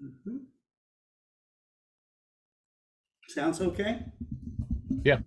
Mhm. Sounds okay? Yeah.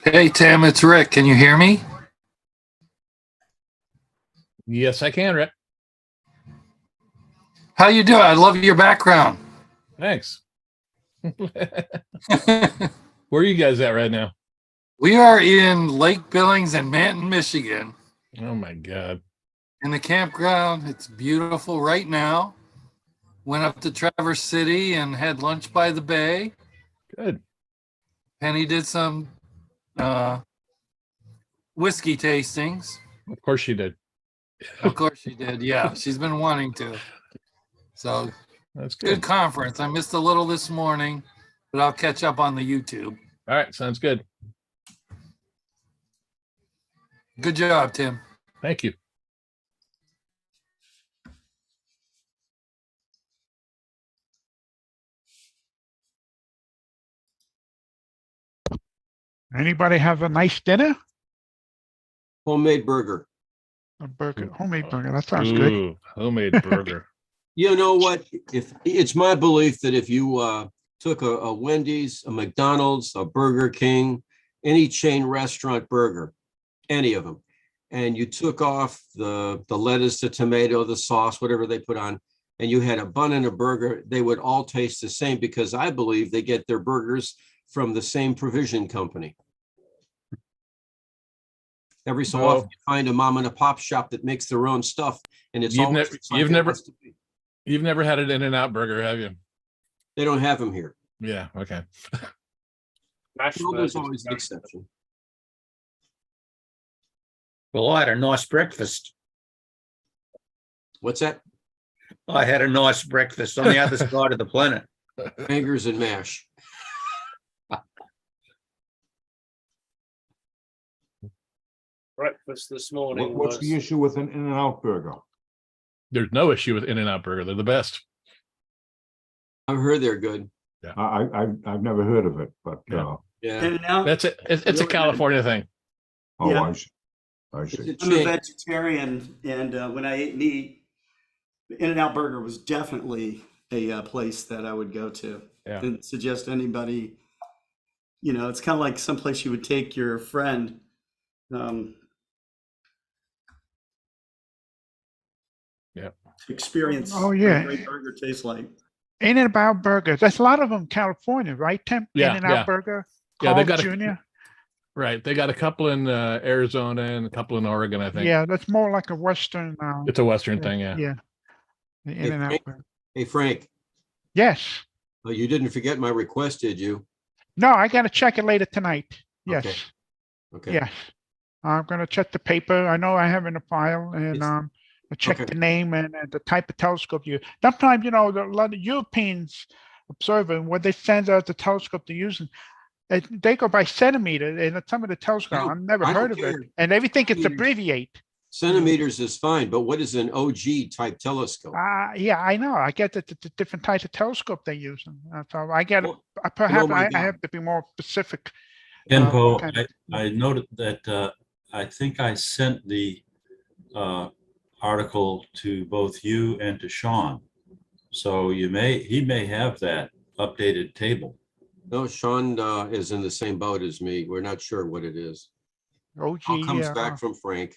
Hey, Tim, it's Rick. Can you hear me? Yes, I can, Rick. How you doing? I love your background. Thanks. Where are you guys at right now? We are in Lake Billings and Manton, Michigan, Oh my God. in the campground. It's beautiful right now. Went up to Traverse City and had lunch by the bay. Good. Penny did some whiskey tastings. Of course you did. Of course she did. Yeah, she's been wanting to. So That's good good. conference. I missed a little this morning, but I'll catch up on the YouTube. All right. Sounds good. Good job, Tim. Thank you. Anybody have a nice dinner? Homemade burger. A burger, homemade burger. That sounds good. Ooh, homemade burger. You know what? If it's my belief that if you took a Wendy's, a McDonald's, a Burger King, any chain restaurant burger, any of them, and you took off the lettuce, the tomato, the sauce, whatever they put on, and you had a bun and a burger, they would all taste the same because I believe they get their burgers from the same provision company. Every so often, you find a mom and a pop shop that makes their own stuff, and it's You've never had an In-N-Out burger, have you? They don't have them here. Yeah. Okay. Well, there's always an exception. Well, I had a nice breakfast. What's that? I had a nice breakfast on the other side of the planet. Fingers and mash. Breakfast this morning. What's the issue with an In-N-Out burger? There's no issue with In-N-Out burger. They're the best. I've heard they're good. I've never heard of it, but Yeah. Yeah. In-N-Out. That's it. It's a Really California thing. oh, Yeah. I see. I see. I'm a vegetarian, and when I ate meat, In-N-Out Burger was definitely a place that I would go to. Yeah. And suggest anybody, it's kind of like someplace you would take your friend. Yeah. To experience Oh, what yeah. a great burger tastes like. In-N-Out burgers. There's a lot of them in California, right, Tim? Yeah, In-N-Out yeah. burger. Yeah, they Carl's got Jr. Right. They got a couple in Arizona and a couple in Oregon, I think. Yeah, that's more like a Western. It's a Western thing. Yeah. Yeah. The In-N-Out Frank? burger. Hey, Frank, Yes. you didn't forget my request, did you? No, I got to check it later tonight. Yes. Okay. Okay. Yes. I'm going to check the paper. I know I have in the file, and It's- I check okay. the name and the type of telescope you. Sometimes, a lot of Europeans observing what they send out the telescope they're using. They go by centimeter, and some of the telescope I've never I don't heard of it, care. and everything it's Meters. abbreviate. Centimeters is fine, but what is an OG type telescope? Yeah, I know. I get the different types of telescope they're using. So I get. Well, Perhaps my I God. have to be more specific. Info, Okay. I noted that I think I sent the article to both you and to Sean. So he may have that updated table. No, Sean is in the same boat as me. We're not sure what it is. OG, All comes yeah. back from Frank.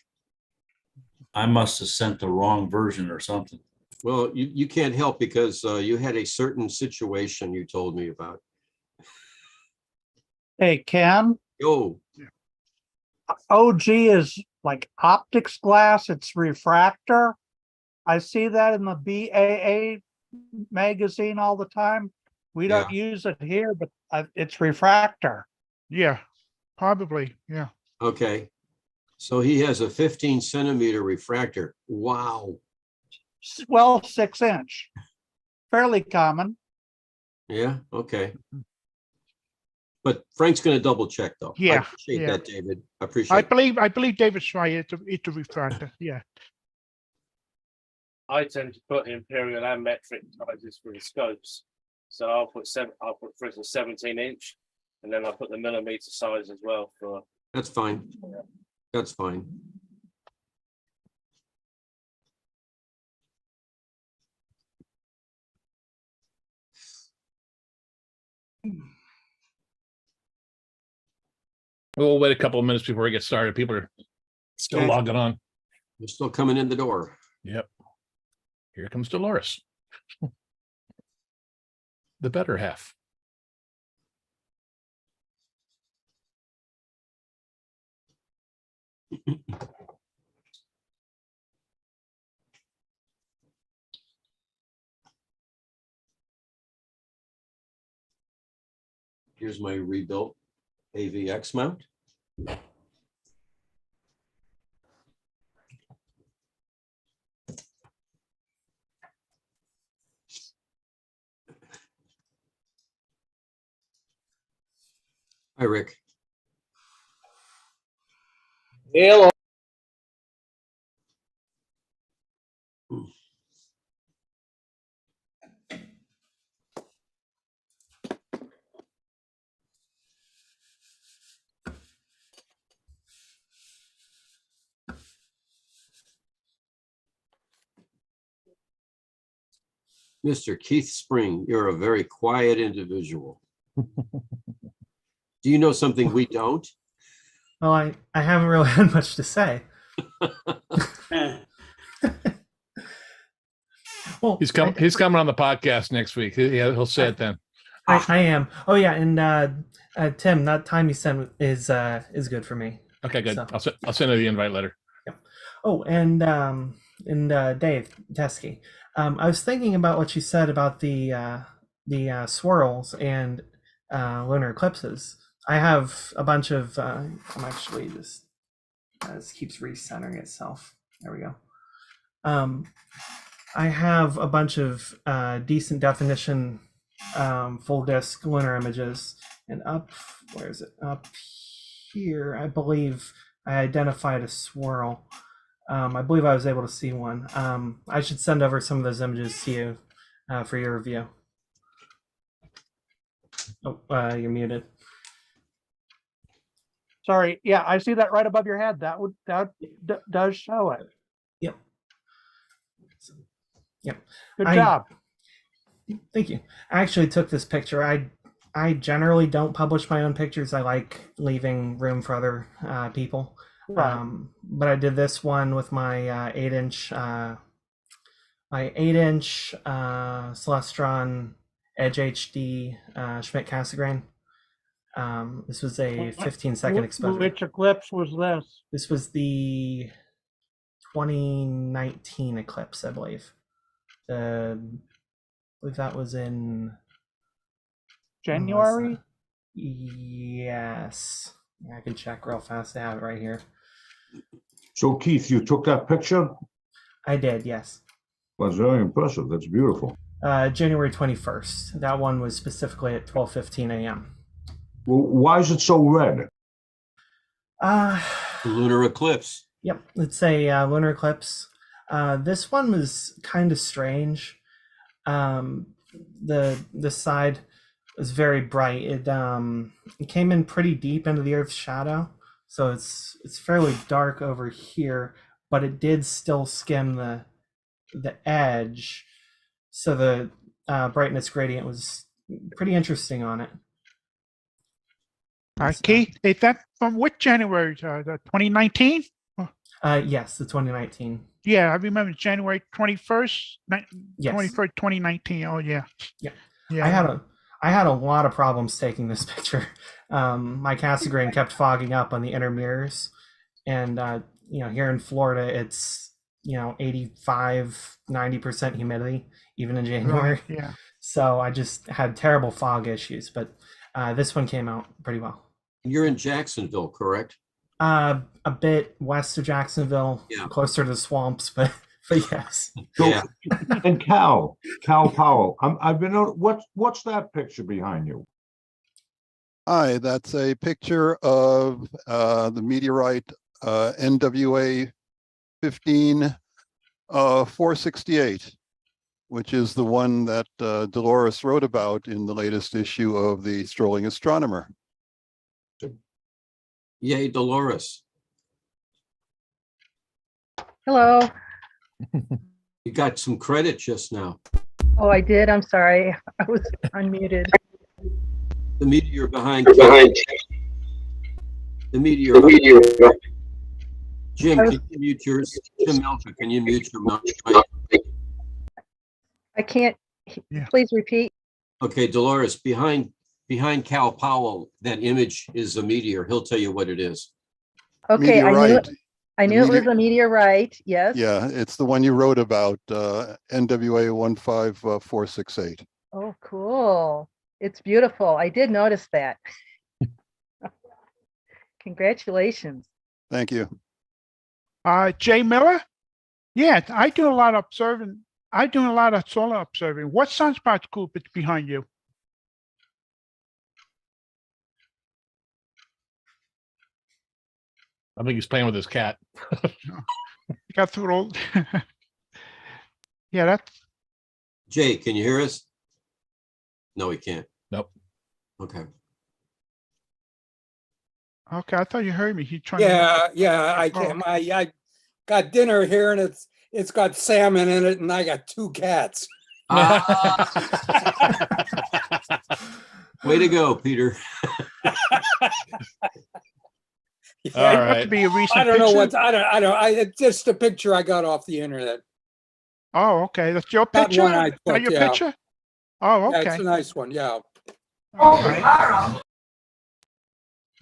I must have sent the wrong version or something. Well, you can't help because you had a certain situation you told me about. Hey, Ken, Oh, OG is like optics glass, it's refractor. I see that in the BAA magazine all the time. We don't use it here, but it's refractor. Yeah, probably, yeah. okay. So he has a 15 centimeter refractor. Wow. Well, 6-inch, fairly common. Yeah, okay. But Frank's going to double check though. I Yeah, appreciate yeah. that, David. I appreciate it. I believe David's right. It's a refractor, yeah. I tend to put imperial and metric sizes for the scopes. So I'll put for instance 17-inch, and then I'll put the millimeter size as well for. That's fine. That's fine. We'll wait a couple of minutes before we get started. People are still Okay. logging on. You're still coming in the door. Yep. Here comes Dolores. The better half. Here's my rebuilt AVX mount. Hi, Rick. Hello. Mr. Keith Spring, you're a very quiet individual. Do you know something we don't? Well, I haven't really had much to say. Well, He's coming on the podcast next week. He'll say it then. I am. Oh yeah, and Tim, that time you sent is good for me. Okay, good. So. I'll send you the invite letter. Yep. Oh, and Dave Teskey, I was thinking about what you said about the swirls and lunar eclipses. I have a bunch of. I'm actually just this keeps recentering itself. There we go. I have a bunch of decent definition full disk lunar images, and where is it? Up here, I believe I identified a swirl. I believe I was able to see one. I should send over some of those images to you for your review. Oh, you're muted. Sorry, yeah, I see that right above your head. That does show it. Yep. Yep. Good job. Thank you. I actually took this picture. I generally don't publish my own pictures. I like leaving room for other people. Right. But I did this one with my 8-inch Celestron Edge HD Schmidt Cassegrain. This was a 15-second exposure. Which eclipse was this? This was the 2019 eclipse, I believe. I believe that was in January? Yes. I can check real fast. I have it right here. So Keith, you took that picture? I did, yes. That's very impressive. That's beautiful. January 21st. That one was specifically at 12:15 a.m. Well, why is it so red? Lunar eclipse. Yep, it's a lunar eclipse. This one was kind of strange. The side was very bright. It came in pretty deep into the Earth's shadow, so it's fairly dark over here, but it did still skim the edge. So the brightness gradient was pretty interesting on it. Keith, is that from which January? The 2019? Yes, the 2019. Yeah, I remember January 21st, Yes. 21st, 2019. Oh, yeah. Yeah. Yeah. I had a lot of problems taking this picture. My Cassegrain kept fogging up on the inner mirrors, and here in Florida, it's 85, 90% humidity even in January. Right, yeah. So I just had terrible fog issues, but this one came out pretty well. You're in Jacksonville, correct? A bit west of Jacksonville, Yeah. closer to the swamps, but yes. So, Yeah. and Cal Powell, I've been, what's that picture behind you? Hi, that's a picture of the meteorite NWA 15468, which is the one that Dolores wrote about in the latest issue of the Strolling Astronomer. Yay, Dolores. Hello. You got some credit just now. Oh, I did. I'm sorry. I was unmuted. The meteor behind the meteor. Jim, can you mute yours? Jim Melka, can you mute your mic? I can't. Yeah. Please repeat. Okay, Dolores, behind Cal Powell, that image is a meteor. He'll tell you what it is. Okay, Meteorite. I knew it was a meteorite. Yes. Yeah, it's the one you wrote about, NWA 15468. Oh, cool. It's beautiful. I did notice that. Congratulations. Thank you. Jay Miller? Yeah, I do a lot of observing. I do a lot of solar observing. What sunspot group is behind you? I think he's playing with his cat. Got through all. Yeah, that's. Jay, can you hear us? No, he can't. Nope. Okay. Okay, I thought you heard me. He's trying. Yeah, I can. I got dinner here, and it's got salmon in it, and I got 2 cats. Way to go, Peter. Yeah, All Must right. be a recent I don't know picture. it's just a picture I got off the internet. Oh, okay. That's your That picture? one I Is that took, your yeah. picture? Oh, Yeah, okay. it's a nice one. Yeah. All right.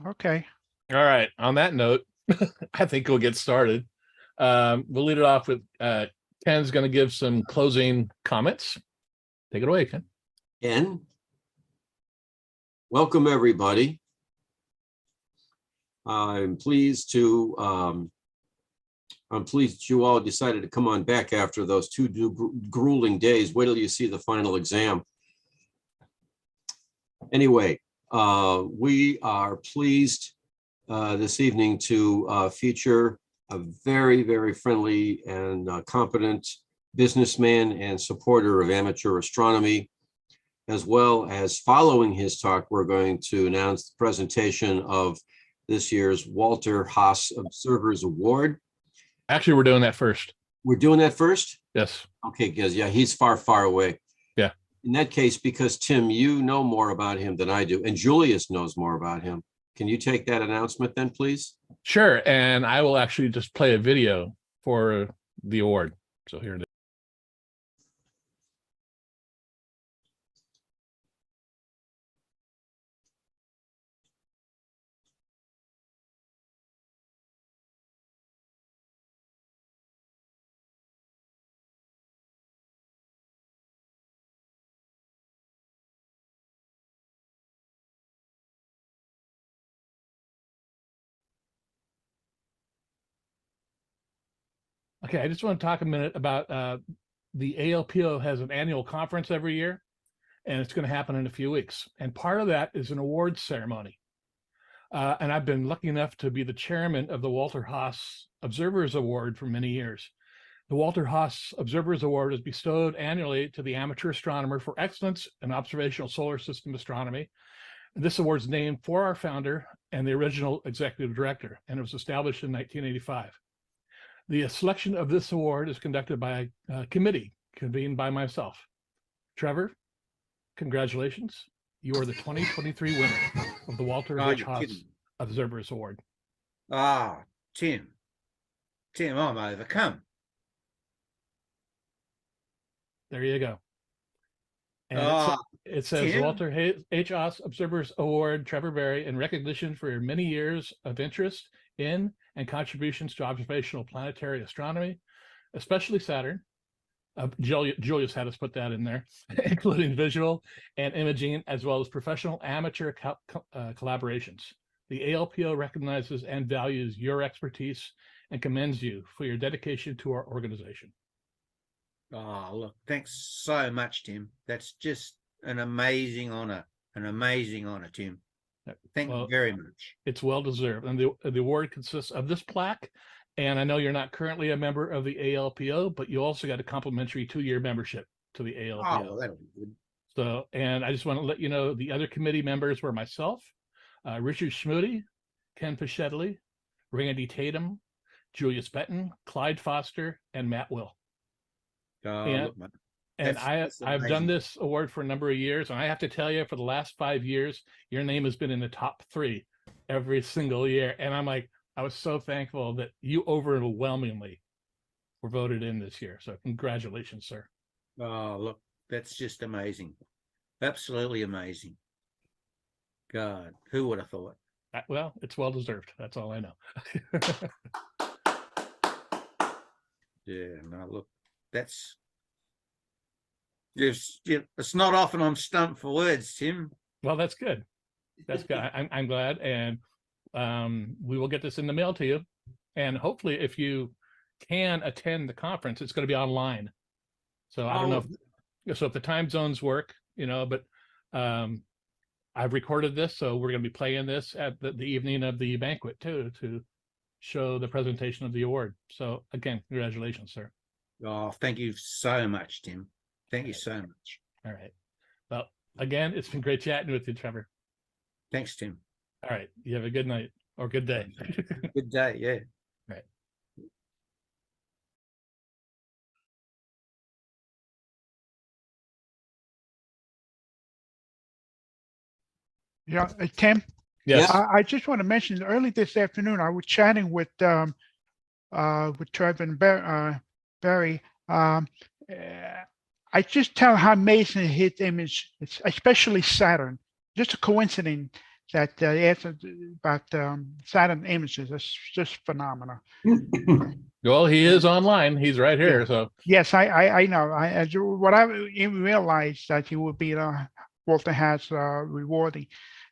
Okay. All right. On that note, I think we'll get started. We'll lead it off with Ken's going to give some closing comments. Take it away, Ken. Ken, welcome everybody. I'm pleased you all decided to come on back after those 2 grueling days. Wait till you see the final exam. Anyway, we are pleased this evening to feature a very, very friendly and competent businessman and supporter of amateur astronomy, as well as following his talk, we're going to announce the presentation of this year's Walter Haas Observers Award. Actually, we're doing that first. We're doing that first? Yes. Okay, because yeah, he's far, far away. Yeah. In that case, because Tim, you know more about him than I do, and Julius knows more about him. Can you take that announcement then, please? Sure. And I will actually just play a video for the award. So here it is. Okay, I just want to talk a minute about the ALPO has an annual conference every year, and it's going to happen in a few weeks. And part of that is an awards ceremony. And I've been lucky enough to be the chairman of the Walter Haas Observers Award for many years. The Walter Haas Observers Award is bestowed annually to the amateur astronomer for excellence in observational solar system astronomy. And this award is named for our founder and the original executive director, and it was established in 1985. The selection of this award is conducted by a committee convened by myself. Trevor, congratulations. You are the 2023 winner of the Walter Oh, H. you're Haas kidding. Observers Award. Ah, Tim, I'm overcome. There you go. And Ah, it says Tim. Walter H. Haas Observers Award, Trevor Berry, in recognition for your many years of interest in and contributions to observational planetary astronomy, especially Saturn. Julius had us put that in there, including visual and imaging, as well as professional amateur collaborations. The ALPO recognizes and values your expertise and commends you for your dedication to our organization. Oh, look, thanks so much, Tim. That's just an amazing honor, Tim. Thank you very much. It's well deserved. And the award consists of this plaque. And I know you're not currently a member of the ALPO, but you also got a complimentary 2-year membership to the ALPO. Oh, well, that'll be good. So, and I just want to let you know the other committee members were myself, Richard Schmoody, Ken Pichetti, Randy Tatum, Julius Benton, Clyde Foster, and Matt Will. Oh, look, man. And That's I've done amazing. this award for a number of years, and I have to tell you, for the last 5 years, your name has been in the top 3 every single year. And I'm like, I was so thankful that you overwhelmingly were voted in this year. So congratulations, sir. Oh, look, that's just amazing. Absolutely amazing. God, who would have thought? Well, it's well deserved. That's all I know. Yeah, no, look, that's it's not often I'm stumped for words, Tim. Well, that's good. That's good. I'm glad. And we will get this in the mail to you. And hopefully, if you can attend the conference, it's going to be online. So I don't know if the time zones work, but I've recorded this, so we're going to be playing this at the evening of the banquet too, to show the presentation of the award. So again, congratulations, sir. Oh, thank you so much, Tim. Thank you so much. All right. Well, again, it's been great chatting with you, Trevor. Thanks, Tim. All right. You have a good night or good day. Good day. Yeah. Right. Yeah, Tim. Yes. I just want to mention early this afternoon I was chatting with Trevor and Barry. I just tell how amazing his image, especially Saturn. Just a coincidence that they asked about Saturn images. It's just phenomenal. Well, he is online. He's right here. So yes, I know. What I realized that he would be Walter has rewarding.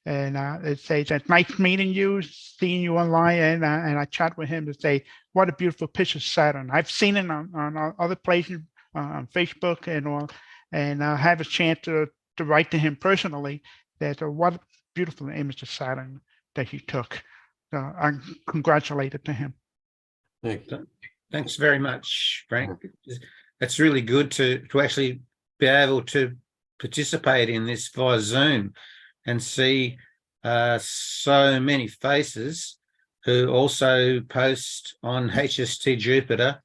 And it says that nice meeting you, seeing you online, and I chat with him to say what a beautiful picture of Saturn. I've seen it on other places, on Facebook and all, and I have a chance to write to him personally that what a beautiful image of Saturn that he took. I congratulated to him. Thanks very much, Frank. It's really good to actually be able to participate in this via Zoom and see so many faces who also post on HST Jupiter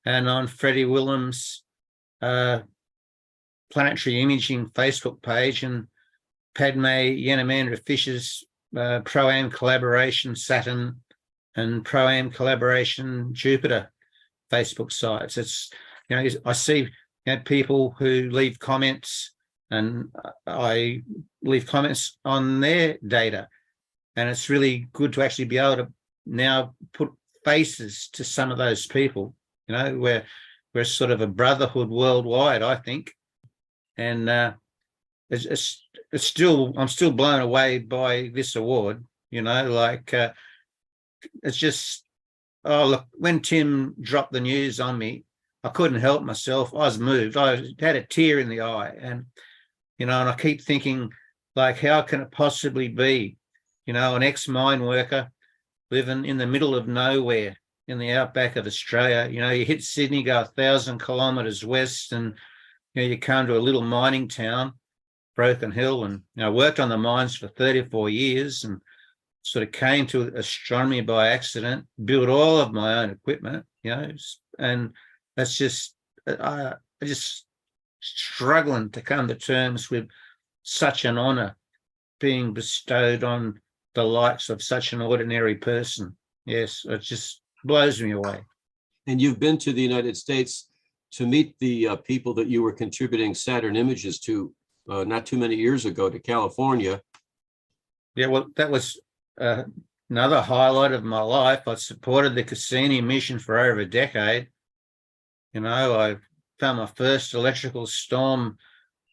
and on Freddie Willem's planetary imaging Facebook page, and Padme Yanamandra Fisher's Pro-Am collaboration Saturn and Pro-Am collaboration Jupiter Facebook sites. It's, I see people who leave comments, and I leave comments on their data. And it's really good to actually be able to now put faces to some of those people. We're sort of a brotherhood worldwide, I think. And it's still, I'm still blown away by this award. It's just, oh, look, when Tim dropped the news on me, I couldn't help myself. I was moved. I had a tear in the eye. And and I keep thinking, like, how can it possibly be, an ex-mine worker living in the middle of nowhere in the outback of Australia? You hit Sydney, go 1,000 kilometres west, and you come to a little mining town, Broken Hill, and I worked on the mines for 34 years and sort of came to astronomy by accident, built all of my own equipment, and that's just, I just struggling to come to terms with such an honor being bestowed on the likes of such an ordinary person. Yes, it just blows me away. And you've been to the United States to meet the people that you were contributing Saturn images to not too many years ago to California. Yeah, well, that was another highlight of my life. I supported the Cassini mission for over a decade. You know, I found my first electrical storm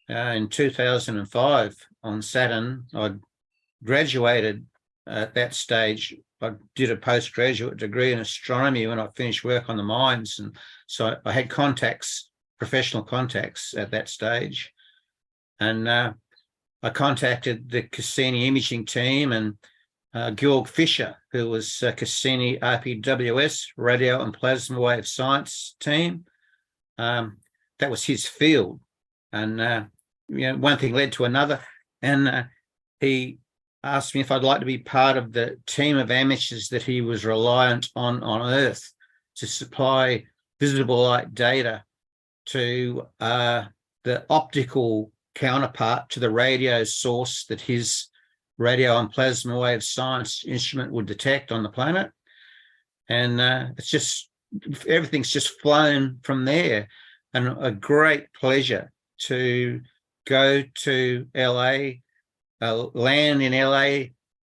in 2005 on Saturn. I graduated at that stage. I did a postgraduate degree in astronomy when I finished work on the mines. And so I had contacts, professional contacts at that stage. And I contacted the Cassini imaging team and Georg Fischer, who was Cassini RPWS, radio and plasma wave science team. That was his field. And one thing led to another. And he asked me if I'd like to be part of the team of amateurs that he was reliant on Earth to supply visible light data to the optical counterpart to the radio source that his radio and plasma wave science instrument would detect on the planet. And it's just, everything's just flown from there. And a great pleasure to go to LA, land in LA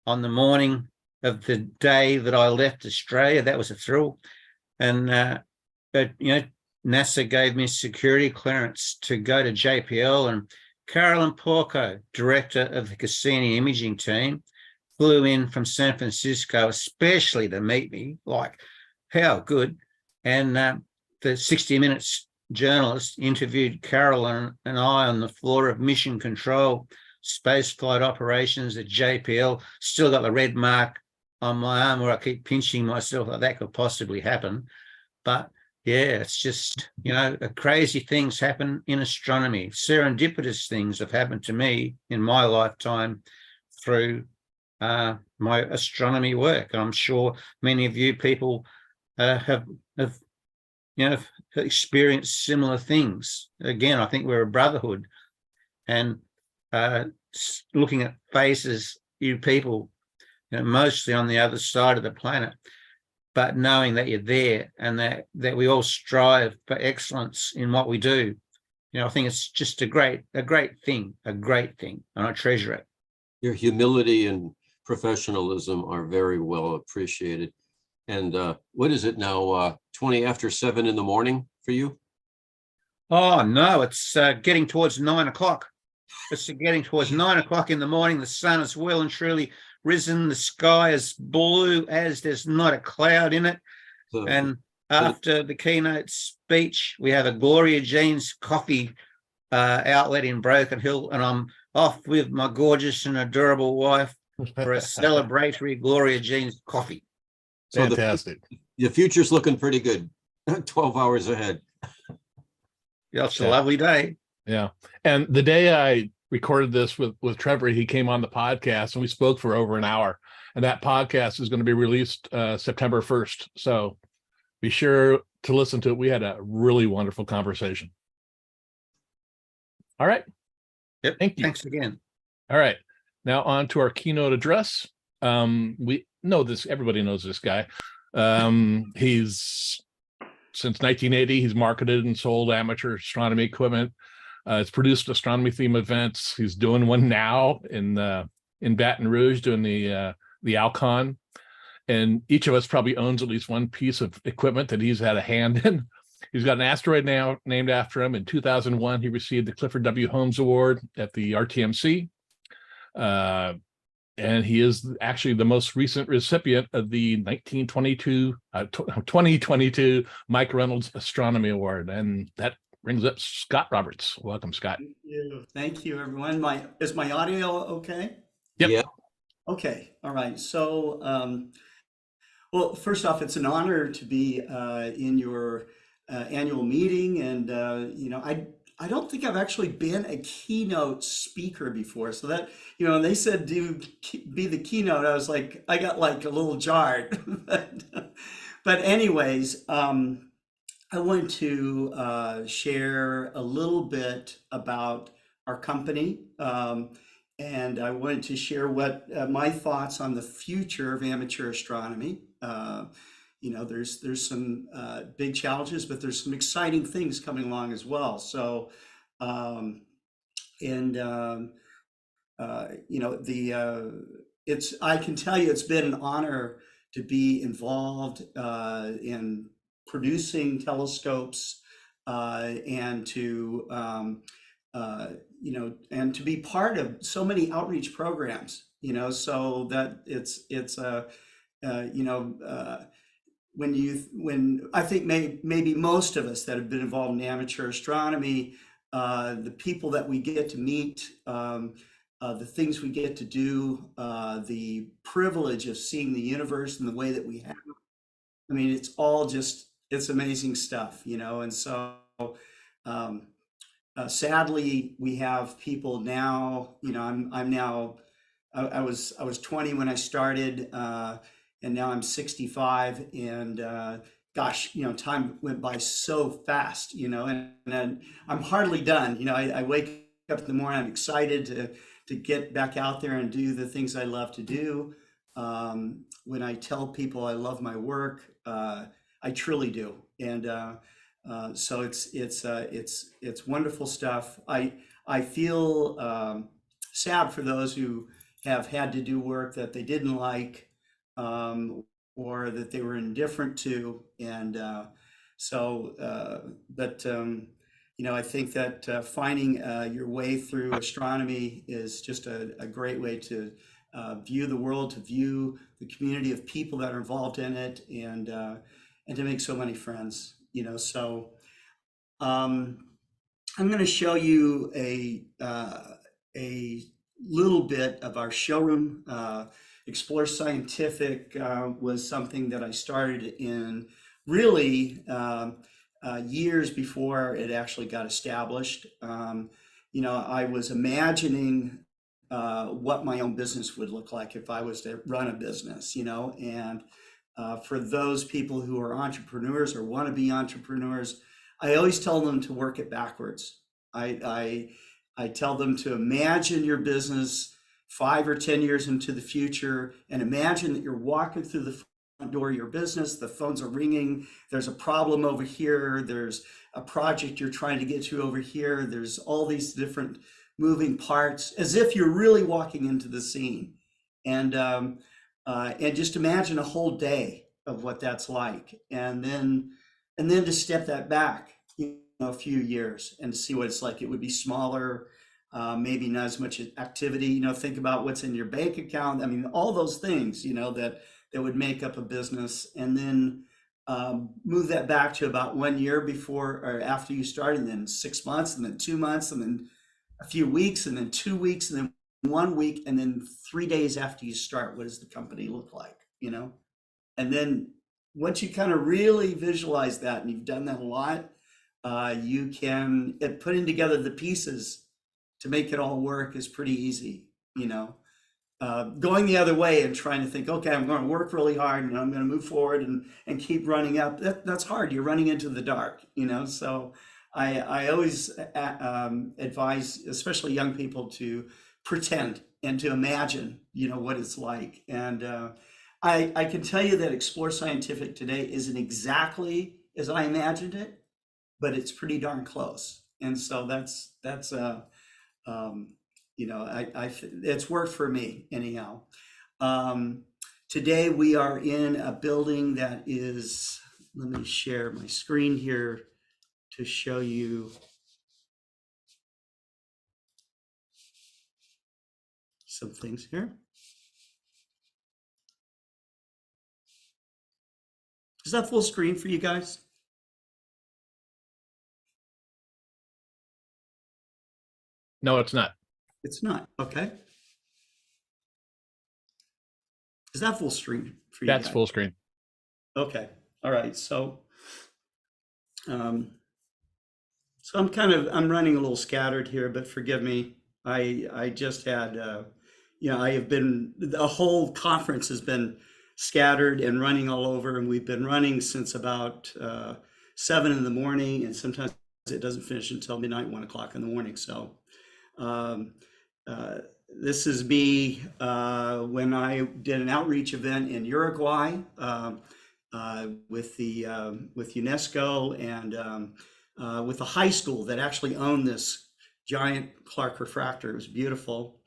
on the morning of the day that I left Australia. That was a thrill. And, but, NASA gave me security clearance to go to JPL, and Carolyn Porco, director of the Cassini imaging team, flew in from San Francisco, especially to meet me. Like, how good. And the 60 Minutes journalist interviewed Carolyn and I on the floor of Mission Control, spaceflight operations at JPL. Still got the red mark on my arm where I keep pinching myself like that could possibly happen. But yeah, it's just, crazy things happen in astronomy. Serendipitous things have happened to me in my lifetime through my astronomy work. And I'm sure many of you people have experienced similar things. Again, I think we're a brotherhood. And looking at faces, you people, mostly on the other side of the planet, but knowing that you're there and that we all strive for excellence in what we do, I think it's just a great thing, and I treasure it. Your humility and professionalism are very well appreciated. And what is it now, 20 after 7 in the morning for you? Oh, no, it's getting towards 9 o'clock. It's getting towards 9 o'clock in the morning. The sun is well and truly risen. The sky is blue as there's not a cloud in it. And after the keynote speech, we have a Gloria Jean's coffee outlet in Broken Hill, and I'm off with my gorgeous and adorable wife for a celebratory Gloria Jean's coffee. So Fantastic. The future's looking pretty good. 12 hours ahead. Yeah, it's a lovely day. Yeah. And the day I recorded this with Trevor, he came on the podcast and we spoke for over an hour. And that podcast is going to be released September 1st. So be sure to listen to it. We had a really wonderful conversation. All right. Yep. Thank you. Thanks again. All right. Now on to our keynote address. We know this, everybody knows this guy. He's since 1980, he's marketed and sold amateur astronomy equipment. It's produced astronomy theme events. He's doing one now in Baton Rouge, doing the Alcon. And each of us probably owns at least one piece of equipment that he's had a hand in. He's got an asteroid now named after him. In 2001, he received the Clifford W. Holmes Award at the RTMC. And he is actually the most recent recipient of the 2022 Mike Reynolds Astronomy Award. And that brings up Scott Roberts. Welcome, Scott. Thank you, everyone. Is my audio okay? Yep. Yeah. Okay. All right. So, well, first off, it's an honor to be in your annual meeting, and I don't think I've actually been a keynote speaker before. So that, they said be the keynote. I was like, I got like a little jarred. but anyways, I want to share a little bit about our company. And I wanted to share what my thoughts on the future of amateur astronomy. There's some big challenges, but there's some exciting things coming along as well. So, and it's I can tell you it's been an honor to be involved in producing telescopes and to and to be part of so many outreach programs. So that it's when I think maybe most of us that have been involved in amateur astronomy, the people that we get to meet, the things we get to do, the privilege of seeing the universe in the way that we have. I mean, it's all it's amazing stuff, and so sadly, we have people now, I'm now, I was 20 when I started, and now I'm 65, and gosh, time went by so fast, and I'm hardly done. I wake up in the morning, I'm excited to get back out there and do the things I love to do. When I tell people I love my work, I truly do, and so it's wonderful stuff. I feel sad for those who have had to do work that they didn't like, or that they were indifferent to, and I think that finding your way through astronomy is just a great way to view the world, to view the community of people that are involved in it, and to make so many friends. So I'm going to show you a little bit of our showroom. Explore Scientific was something that I started in really years before it actually got established. I was imagining what my own business would look like if I was to run a business, and for those people who are entrepreneurs or want to be entrepreneurs, I always tell them to work it backwards. I tell them to imagine your business 5 or 10 years into the future, and imagine that you're walking through the front door of your business, the phones are ringing, there's a problem over here, there's a project you're trying to get to over here, there's all these different moving parts, as if you're really walking into the scene. And just imagine a whole day of what that's like, and then to step that back, a few years and see what it's like. It would be smaller, maybe not as much activity. Think about what's in your bank account. I mean, all those things, that would make up a business, and then move that back to about 1 year before or after you start, and then 6 months, and then 2 months, and then a few weeks, and then 2 weeks, and then 1 week, and then 3 days after you start. What does the company look like? And then once you kind of really visualize that, and you've done that a lot, you can putting together the pieces to make it all work is pretty easy. Going the other way and trying to think, okay, I'm going to work really hard and I'm going to move forward and keep running up. That's hard. You're running into the dark. So I always advise, especially young people, to pretend and to imagine, what it's like. And I can tell you that Explore Scientific today isn't exactly as I imagined it, but it's pretty darn close. And so it's worked for me anyhow. Today we are in a building that is, let me share my screen here to show you some things here. Is that full screen for you guys? No, it's not. It's not. Okay. Is that full screen for you That's guys? full screen. Okay. All right. So, I'm running a little scattered here, but forgive me. I just had, the whole conference has been scattered and running all over, and we've been running since about 7 in the morning, and sometimes it doesn't finish until midnight, 1 o'clock in the morning. So um, this is me when I did an outreach event in Uruguay with UNESCO and with the high school that actually owned this giant Clark refractor. It was beautiful.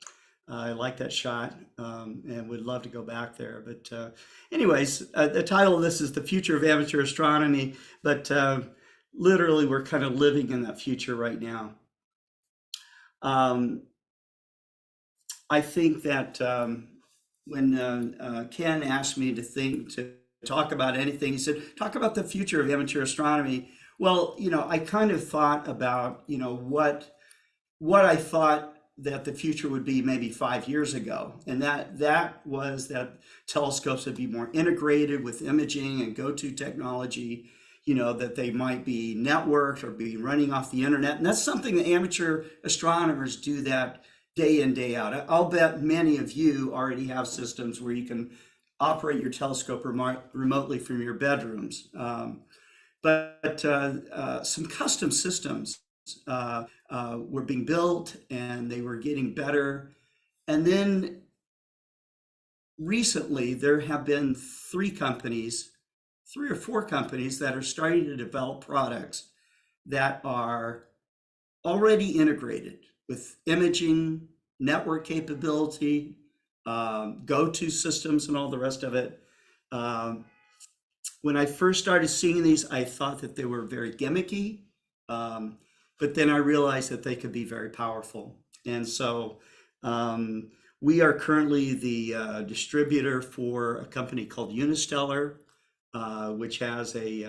I like that shot and would love to go back there. But anyways, the title of this is The Future of Amateur Astronomy, but literally we're kind of living in that future right now. I think that when Ken asked me to talk about anything, he said, talk about the future of amateur astronomy. Well, I kind of thought about, what I thought that the future would be maybe 5 years ago. And that was that telescopes would be more integrated with imaging and go-to technology, that they might be networked or be running off the internet. And that's something that amateur astronomers do that day in, day out. I'll bet many of you already have systems where you can operate your telescope remotely from your bedrooms. But some custom systems were being built and they were getting better. And then recently there have been 3 or 4 companies that are starting to develop products that are already integrated with imaging, network capability, go-to systems and all the rest of it. When I first started seeing these, I thought that they were very gimmicky. But then I realized that they could be very powerful. And so we are currently the distributor for a company called Unistellar, which has a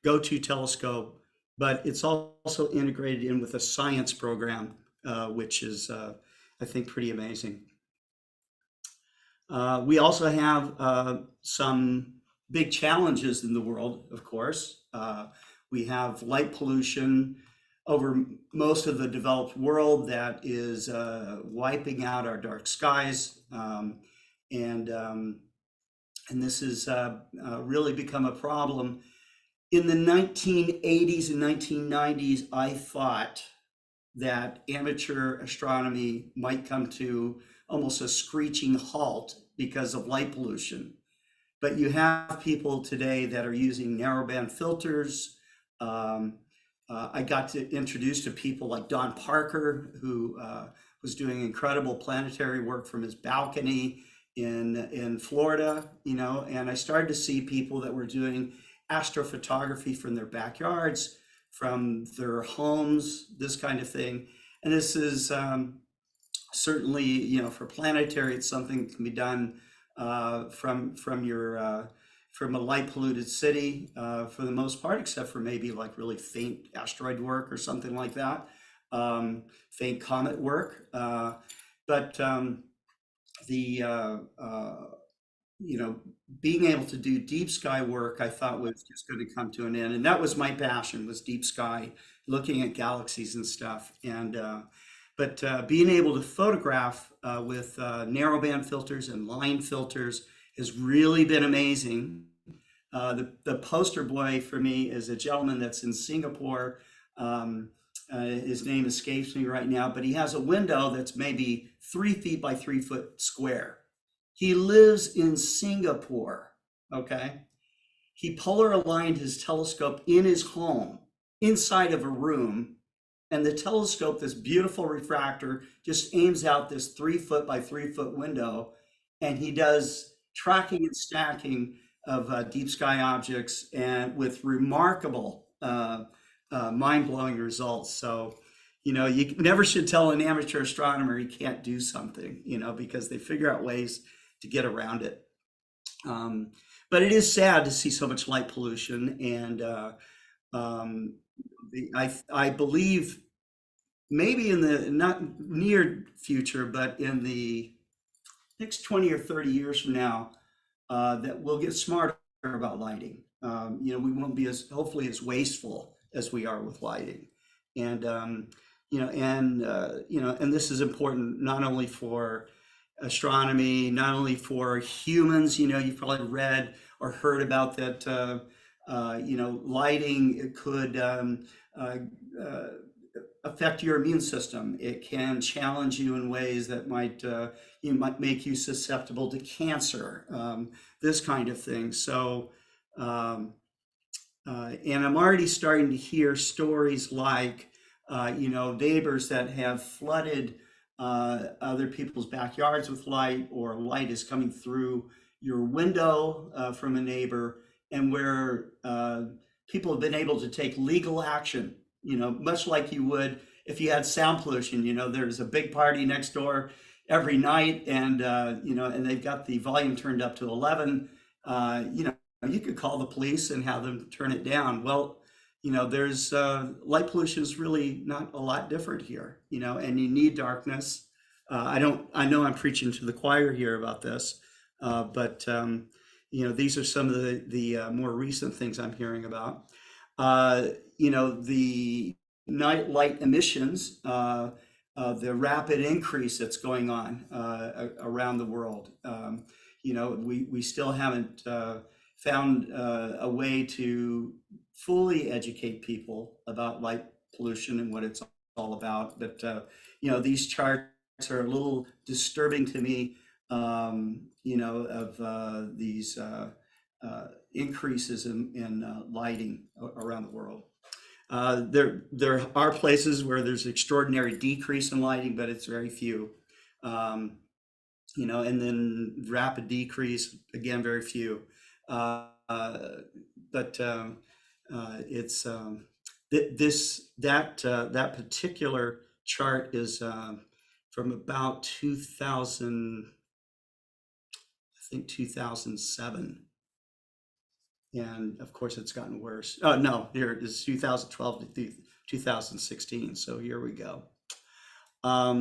go-to telescope, but it's also integrated in with a science program, which is, I think, pretty amazing. We also have some big challenges in the world, of course. We have light pollution over most of the developed world that is wiping out our dark skies. And this has really become a problem. In the 1980s and 1990s, I thought that amateur astronomy might come to almost a screeching halt because of light pollution. But you have people today that are using narrowband filters. I got to introduce to people like Don Parker, who was doing incredible planetary work from his balcony in Florida, and I started to see people that were doing astrophotography from their backyards, from their homes, this kind of thing. And this is certainly, for planetary, it's something that can be done from a light polluted city for the most part, except for maybe like really faint asteroid work or something like that, faint comet work. But being able to do deep sky work, I thought was just going to come to an end. And that was my passion, was deep sky, looking at galaxies and stuff. And but being able to photograph with narrowband filters and line filters has really been amazing. The poster boy for me is a gentleman that's in Singapore. His name escapes me right now, but he has a window that's maybe 3 feet by 3 foot square. He lives in Singapore, okay? He polar aligned his telescope in his home, inside of a room, and the telescope, this beautiful refractor, just aims out this 3 foot by 3 foot window, and he does tracking and stacking of deep sky objects, and with remarkable, mind-blowing results. So, you never should tell an amateur astronomer he can't do something, because they figure out ways to get around it. But it is sad to see so much light pollution, and I believe maybe in the not near future, but in the next 20 or 30 years from now, that we'll get smarter about lighting. We won't be hopefully as wasteful as we are with lighting. And, and this is important not only for astronomy, not only for humans. You've probably read or heard about that lighting, it could uh, uh, affect your immune system. It can challenge you in ways that might make you susceptible to cancer, this kind of thing. So, and I'm already starting to hear stories like, neighbors that have flooded other people's backyards with light, or light is coming through your window from a neighbor, and where people have been able to take legal action, much like you would if you had sound pollution. There's a big party next door every night, and and they've got the volume turned up to 11. You could call the police and have them turn it down. Well, there's light pollution is really not a lot different here, and you need darkness. I know I'm preaching to the choir here about this, but these are some of the more recent things I'm hearing about. The night light emissions, the rapid increase that's going on around the world. We still haven't found a way to fully educate people about light pollution and what it's all about. But these charts are a little disturbing to me. Of these increases in lighting around the world. There are places where there's extraordinary decrease in lighting, but it's very few. And then rapid decrease, again, very few. But it's that particular chart is from about 2000, I think 2007. And of course, it's gotten worse. Oh, no, here it is, 2012 to 2016. So here we go. I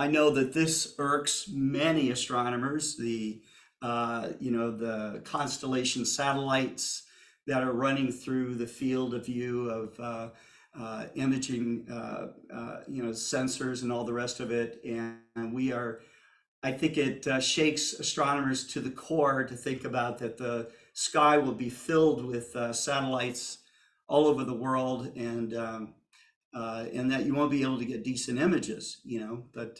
know that this irks many astronomers, the constellation satellites that are running through the field of view of imaging, sensors and all the rest of it. And I think it shakes astronomers to the core to think about that the sky will be filled with satellites all over the world, and that you won't be able to get decent images, but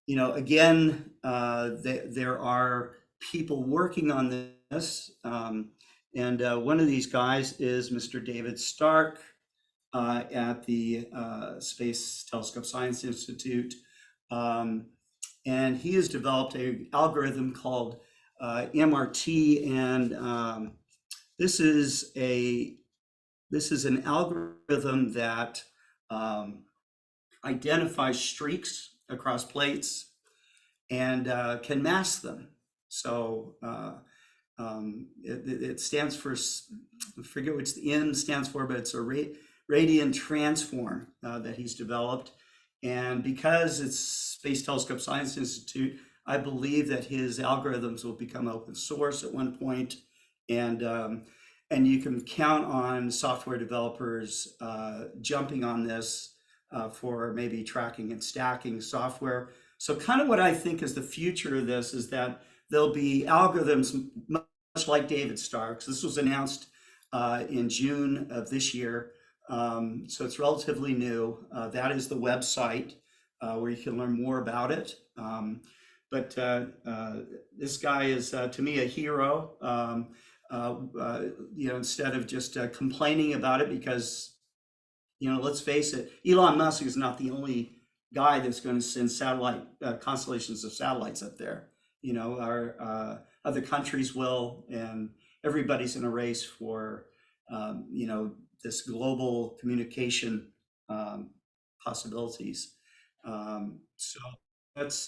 again, there are people working on this, and one of these guys is Mr. David Stark at the Space Telescope Science Institute. And he has developed an algorithm called MRT, and this is an algorithm that identifies streaks across plates and can mask them. So it stands for, I forget which the N stands for, but it's a radiant transform that he's developed. And because it's Space Telescope Science Institute, I believe that his algorithms will become open source at one point, and you can count on software developers jumping on this for maybe tracking and stacking software. So kind of what I think is the future of this is that there'll be algorithms much like David Stark's. This was announced in June of this year. So it's relatively new. That is the website where you can learn more about it. But this guy is, to me, a hero. Instead of just complaining about it, because, let's face it, Elon Musk is not the only guy that's going to send satellite constellations of satellites up there. Our other countries will, and everybody's in a race for, this global communication possibilities. So that's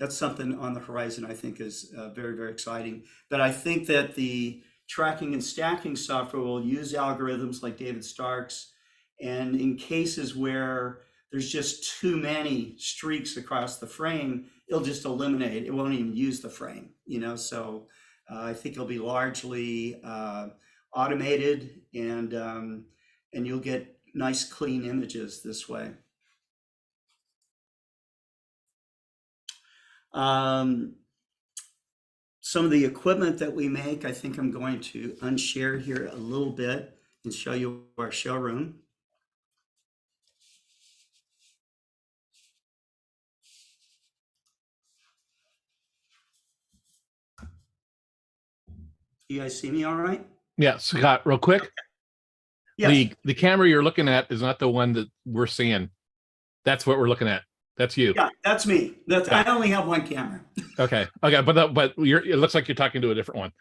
something on the horizon I think is very, very exciting. But I think that the tracking and stacking software will use algorithms like David Stark's, and in cases where there's just too many streaks across the frame, it'll just eliminate. It won't even use the frame, So I think it'll be largely automated, and you'll get nice, clean images this way. some of the equipment that we make. I think I'm going to unshare here a little bit and show you our showroom. You guys see me all right? Yeah, Scott, real quick. Yes. The camera you're looking at is not the one that we're seeing. That's what we're looking at. That's you. Yeah, that's me. That's Yeah. I only have one camera. Okay. Okay. But it looks like you're talking to a different one.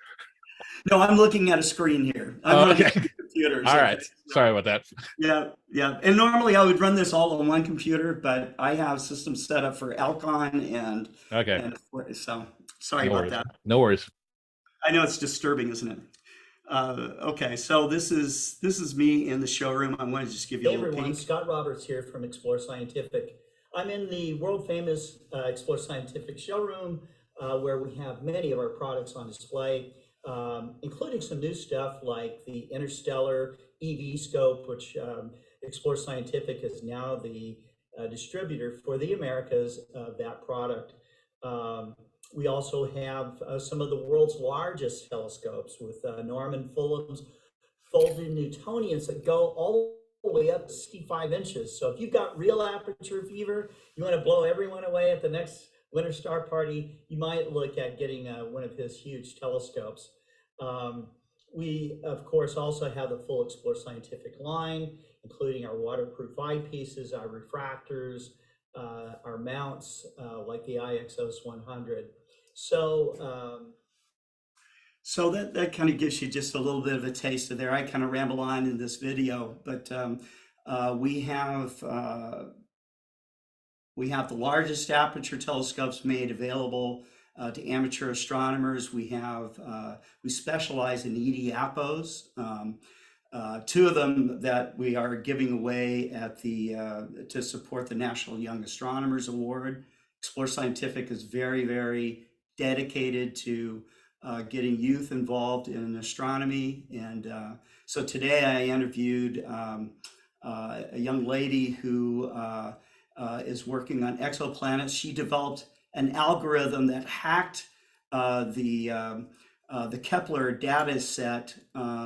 No, I'm looking at a screen here. I'm Oh, running okay. two computers. All okay? right. Sorry about that. Yeah, yeah. And normally I would run this all on one computer, but I have systems set up for Alcon and Okay. so sorry No about worries. that. No worries. I know it's disturbing, isn't it? Okay, so this is me in the showroom. I'm going to just give you Hey a little everyone, peek. Scott Roberts here from Explore Scientific. I'm in the world famous Explore Scientific showroom where we have many of our products on display, including some new stuff like the Interstellar EV scope, which Explore Scientific is now the distributor for the Americas of that product. We also have some of the world's largest telescopes with Norman Fulham's folded Newtonians that go all the way up to 65 inches. So if you've got real aperture fever, you want to blow everyone away at the next winter star party, you might look at getting one of his huge telescopes. We, of course, also have the full Explore Scientific line, including our waterproof eyepieces, our refractors, our mounts, like the IXOS 100. So, So that kind of gives you just a little bit of a taste of there. I kind of ramble on in this video, but we have the largest aperture telescopes made available to amateur astronomers. We specialize in ED ALPOs. Two of them that we are giving away at to support the National Young Astronomers Award. Explore Scientific is very, very dedicated to getting youth involved in astronomy. And so today I interviewed a young lady who is working on exoplanets. She developed an algorithm that hacked the Kepler data set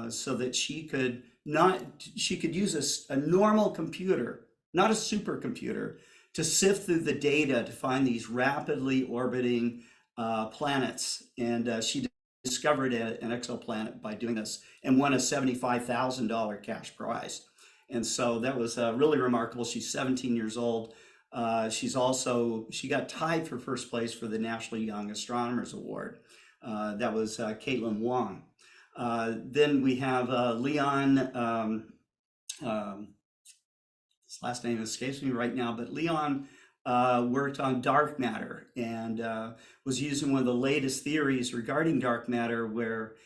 so that she could use a normal computer, not a supercomputer, to sift through the data to find these rapidly orbiting planets. And she discovered an exoplanet by doing this and won a $75,000 cash prize. And so that was really remarkable. She's 17 years old. She got tied for first place for the National Young Astronomers Award. That was Caitlin Wong. Then we have Leon, his last name escapes me right now, but Leon worked on dark matter and was using one of the latest theories regarding dark matter where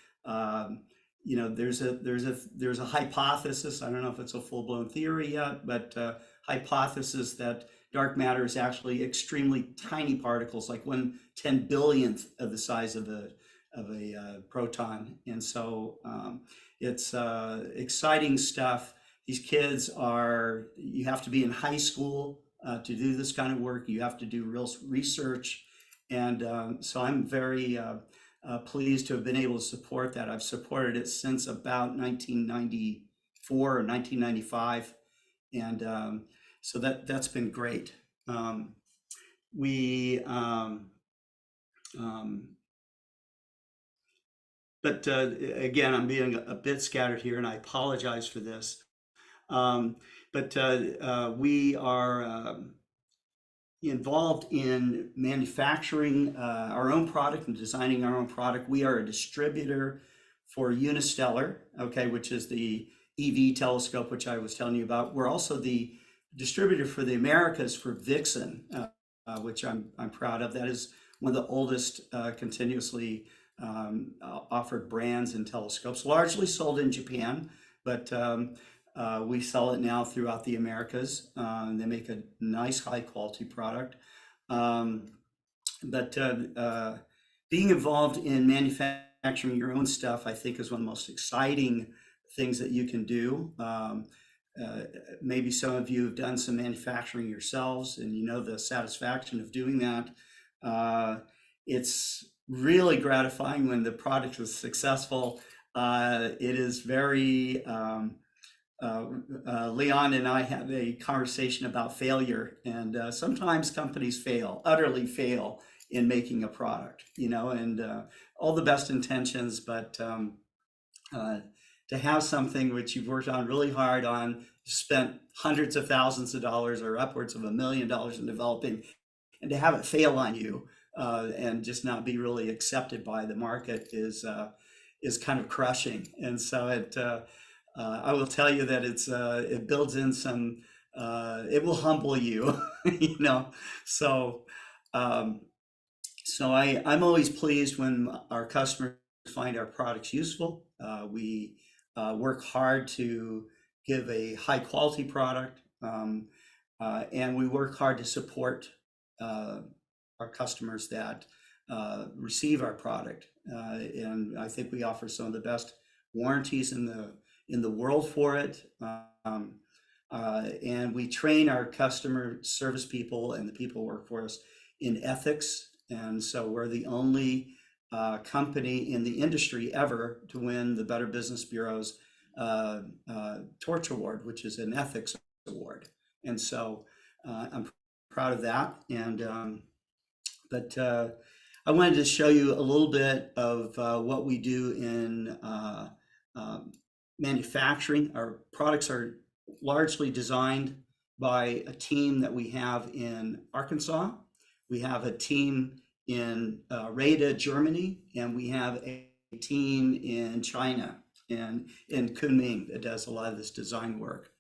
there's a hypothesis. I don't know if it's a full-blown theory yet, but hypothesis that dark matter is actually extremely tiny particles, like 1/10,000,000th of the size of a proton. And so it's exciting stuff. These kids you have to be in high school to do this kind of work. You have to do real research. And so I'm very pleased to have been able to support that. I've supported it since about 1994 or 1995. And so that's been great. But again, I'm being a bit scattered here, and I apologize for this. But we are involved in manufacturing our own product and designing our own product. We are a distributor for Unistellar, okay, which is the EV telescope, which I was telling you about. We're also the distributor for the Americas for Vixen, which I'm proud of. That is one of the oldest continuously offered brands and telescopes, largely sold in Japan, but we sell it now throughout the Americas. They make a nice high quality product. But being involved in manufacturing your own stuff, I think, is one of the most exciting things that you can do. Maybe some of you have done some manufacturing yourselves and you know the satisfaction of doing that. It's really gratifying when the product was successful. It is very, Leon and I have a conversation about failure, and sometimes companies fail, utterly fail in making a product, and all the best intentions, but to have something which you've worked on really hard on, spent hundreds of thousands of dollars or upwards of $1 million in developing, and to have it fail on you and just not be really accepted by the market is kind of crushing. And so I will tell you that it builds in some, it will humble you, So, I'm always pleased when our customers find our products useful. We work hard to give a high quality product, and we work hard to support our customers that receive our product. And I think we offer some of the best warranties in the world for it. And we train our customer service people and the people who work for us in ethics. And so we're the only company in the industry ever to win the Better Business Bureau's Torch Award, which is an ethics award. And so I'm proud of that. And but I wanted to show you a little bit of what we do in manufacturing. Our products are largely designed by a team that we have in Arkansas. We have a team in Reda, Germany, and we have a team in China and in Kunming that does a lot of this design work.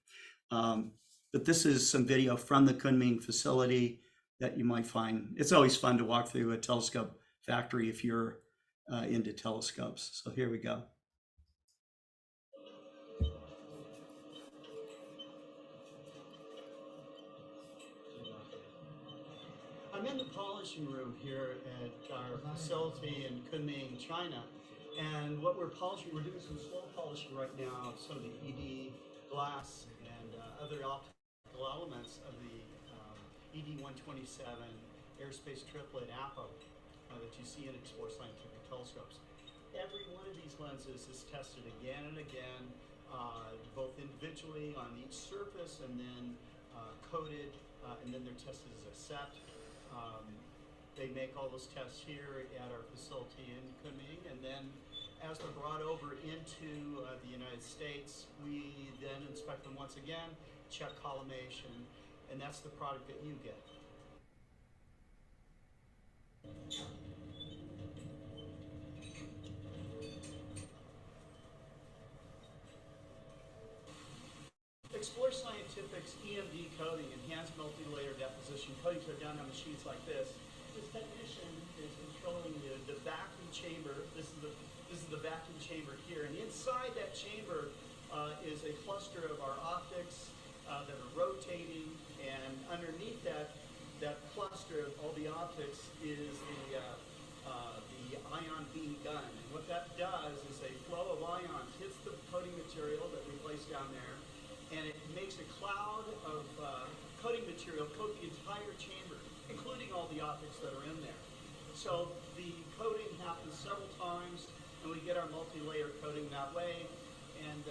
But this is some video from the Kunming facility that you might find. It's always fun to walk through a telescope factory if you're into telescopes. So here we go. I'm in the polishing room here at our facility in Kunming, China. And what we're polishing, we're doing some slow polishing right now of some of the ED glass and other optical elements of the ED-127 airspace triplet ALPO that you see in Explore Scientific telescopes. Every one of these lenses is tested again and again, both individually on each surface and then coated, and then they're tested as a set. They make all those tests here at our facility in Kunming, and then as they're brought over into the United States, we then inspect them once again, check collimation, and that's the product that you get. Explore Scientific's EMD coating, enhanced multi-layer deposition coatings are done on machines like this. This technician is controlling the vacuum chamber. This is the vacuum chamber here, and inside that chamber is a cluster of our optics that are rotating, and underneath that cluster of all the optics is the ion beam gun. And what that does is a flow of ions hits the coating material that we place down there, and it makes a cloud of coating material coat the entire chamber, including all the optics that are in there. So the coating happens several times, and we get our multi-layer coating that way, and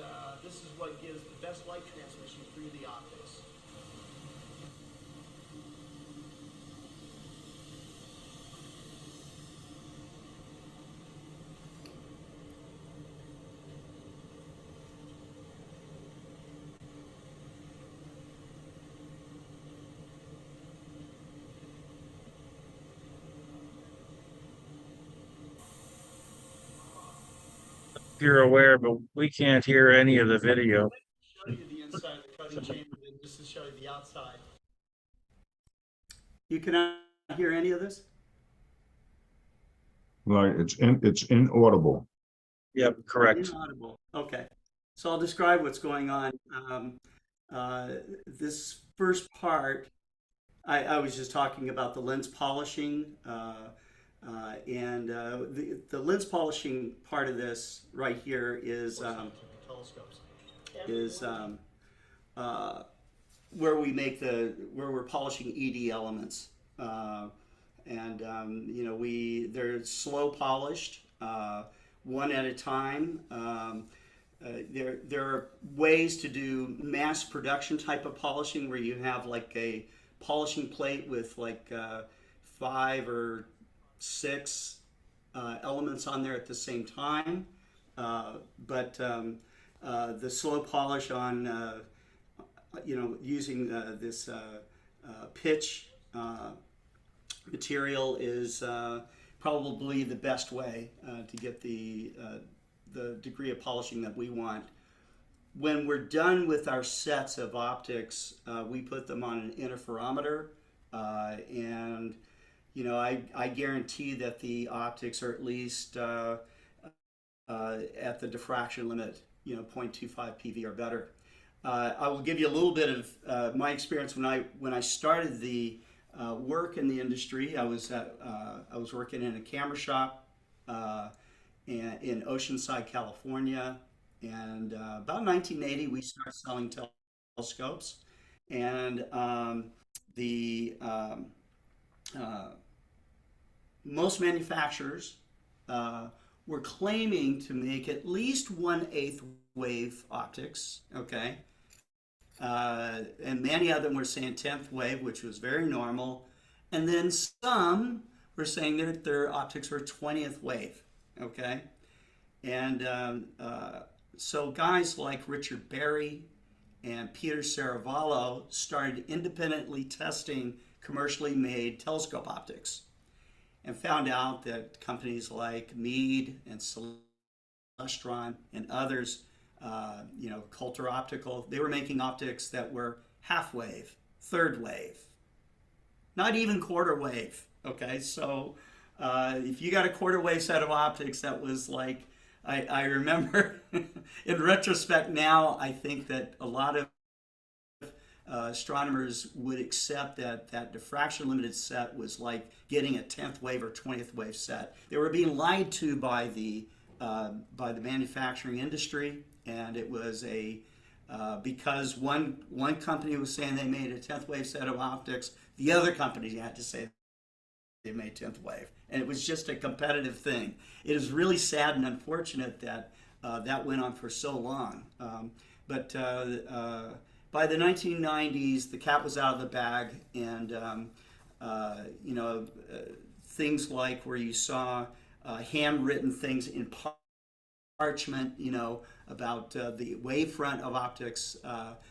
this is what gives the best light transmission through the optics. You're aware, but we can't hear any of the video. Show you the inside of the coating chamber, then just to show you the outside. You cannot hear any of this? Like it's inaudible. Yep, correct. Inaudible. Okay. So I'll describe what's going on. This first part, I was just talking about the lens polishing, and the lens polishing part of this right here is where we make where we're polishing ED elements. and you know, they're slow polished, one at a time. There are ways to do mass production type of polishing where you have like a polishing plate with like 5 or 6 elements on there at the same time. But the slow polish on, you know, using this pitch material is probably the best way to get the degree of polishing that we want. When we're done with our sets of optics, we put them on an interferometer, and you know, I guarantee that the optics are at least at the diffraction limit, you know, 0.25 PV or better. I will give you a little bit of my experience when I started the work in the industry. I was working in a camera shop in Oceanside, California, and about 1980 we started selling telescopes, and most manufacturers were claiming to make at least 1/8 wave optics, okay? And many of them were saying 10th wave, which was very normal. And then some were saying their optics were 20th wave, okay? And so guys like Richard Berry and Peter Saravallo started independently testing commercially made telescope optics, and found out that companies like Meade and Celestron and others, you know, Coulter Optical, they were making optics that were half wave, third wave, not even quarter wave. Okay, so if you got a quarter wave set of optics, that was like, I remember in retrospect now, I think that a lot of astronomers would accept that diffraction limited set was like getting a 10th wave or 20th wave set. They were being lied to by the manufacturing industry, and it was because one company was saying they made a 10th wave set of optics, the other company had to say they made 10th wave, and it was just a competitive thing. It is really sad and unfortunate that that went on for so long, but by the 1990s, the cat was out of the bag, and you know, things like where you saw handwritten things in parchment, you know, about the wavefront of optics,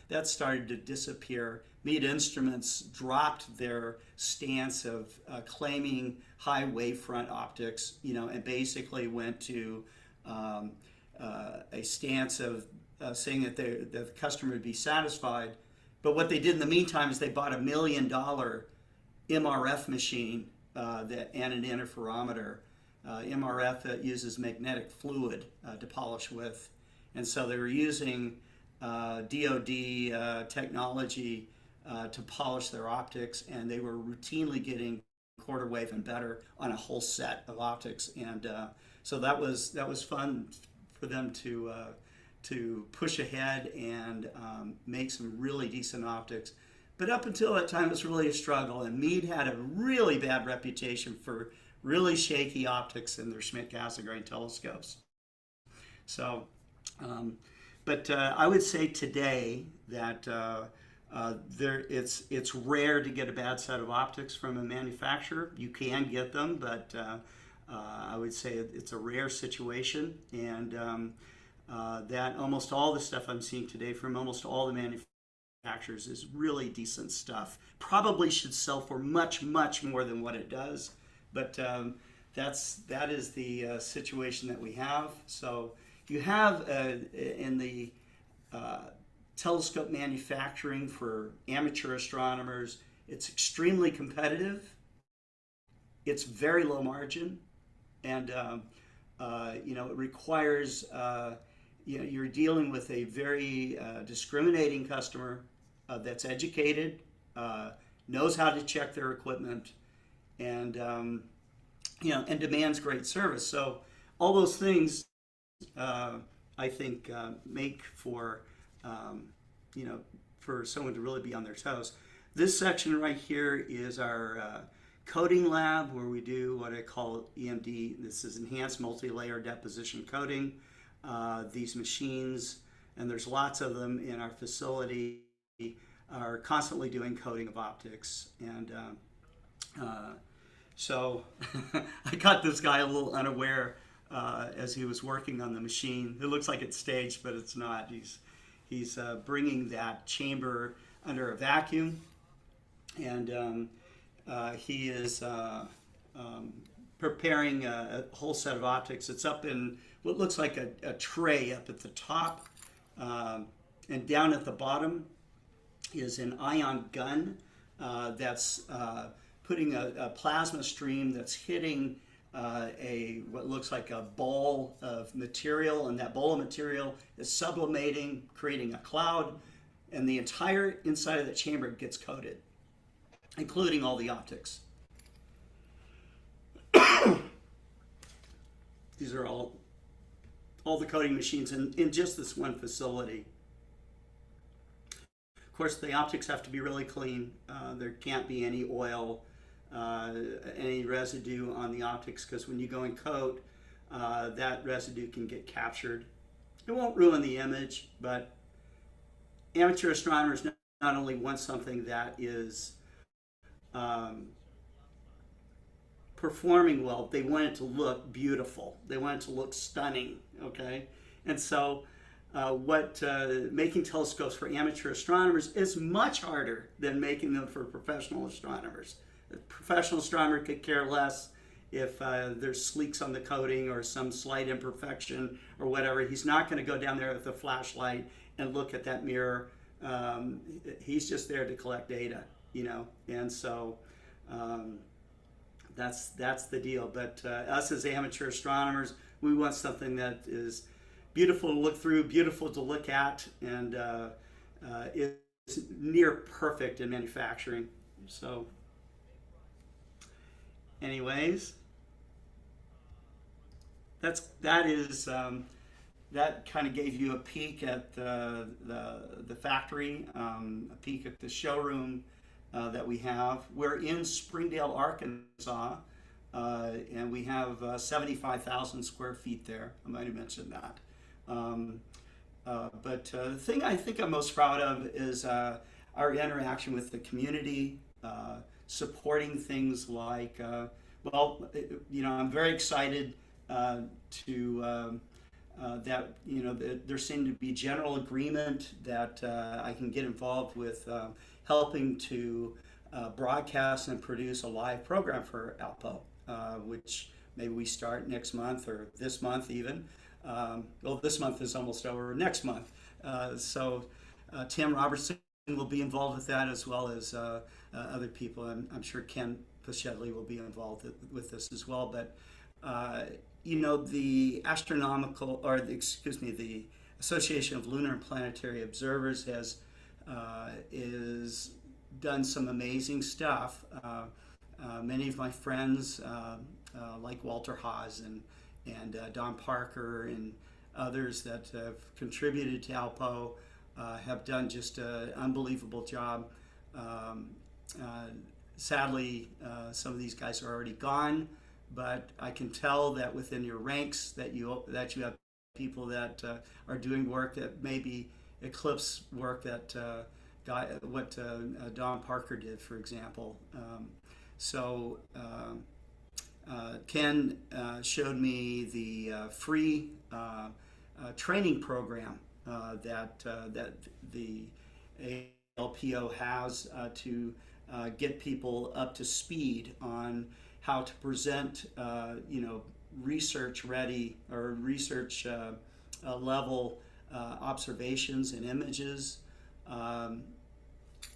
that started to disappear. Meade Instruments dropped their stance of claiming high wavefront optics, you know, and basically went to a stance of saying that the customer would be satisfied. But what they did in the meantime is they bought $1 million MRF machine and an interferometer. MRF uses magnetic fluid to polish with. And so they were using DoD technology to polish their optics, and they were routinely getting quarter wave and better on a whole set of optics. And so that was fun for them to push ahead and make some really decent optics. But up until that time, it was really a struggle, and Meade had a really bad reputation for really shaky optics in their Schmidt-Cassegrain telescopes. So, but I would say today that it's rare to get a bad set of optics from a manufacturer. You can get them, but I would say it's a rare situation, and that almost all the stuff I'm seeing today from almost all the manufacturers is really decent stuff. Probably should sell for much, much more than what it does, but that is the situation that we have. So you have in the telescope manufacturing for amateur astronomers, it's extremely competitive. It's very low margin, and you know, it requires you know, you're dealing with a very discriminating customer that's educated, knows how to check their equipment, and you know, and demands great service. So all those things, I think, make for you know, for someone to really be on their toes. This section right here is our coating lab where we do what I call EMD. This is enhanced multi-layer deposition coating. These machines, and there's lots of them in our facility, are constantly doing coating of optics. And so I caught this guy a little unaware as he was working on the machine. It looks like it's staged, but it's not. He's bringing that chamber under a vacuum, and he is preparing a whole set of optics. It's up in what looks like a tray up at the top, and down at the bottom is an ion gun that's putting a plasma stream that's hitting what looks like a ball of material, and that ball of material is sublimating, creating a cloud, and the entire inside of the chamber gets coated, including all the optics. These are all the coating machines in just this one facility. Of course, the optics have to be really clean. There can't be any oil, any residue on the optics, because when you go and coat, that residue can get captured. It won't ruin the image, but amateur astronomers not only want something that is performing well, they want it to look beautiful. They want it to look stunning, okay? And so making telescopes for amateur astronomers is much harder than making them for professional astronomers. A professional astronomer could care less if there's sleeks on the coating or some slight imperfection or whatever. He's not going to go down there with a flashlight and look at that mirror. He's just there to collect data, you know, and so that's the deal. But us as amateur astronomers, we want something that is beautiful to look through, beautiful to look at, and is near perfect in manufacturing. So anyways, that kind of gave you a peek at the factory, a peek at the showroom that we have. We're in Springdale, Arkansas, and we have 75,000 square feet there. I might have mentioned that. But the thing I think I'm most proud of is our interaction with the community, supporting things like, well, you know, I'm very excited that, you know, there seemed to be general agreement that I can get involved with helping to broadcast and produce a live program for ALPO, which maybe we start next month or this month even. Well, this month is almost over. Next month. So Tim Robertson will be involved with that, as well as other people. I'm sure Ken Pashedley will be involved with this as well. But you know, the the Association of Lunar and Planetary Observers has done some amazing stuff. Many of my friends, like Walter Haas and Don Parker and others that have contributed to ALPO, have done just an unbelievable job. Sadly, some of these guys are already gone, but I can tell that within your ranks that you have people that are doing work that maybe eclipse work that Don Parker did, for example. Ken showed me the free training program that the ALPO has to get people up to speed on how to present, you know, research ready or research level observations and images.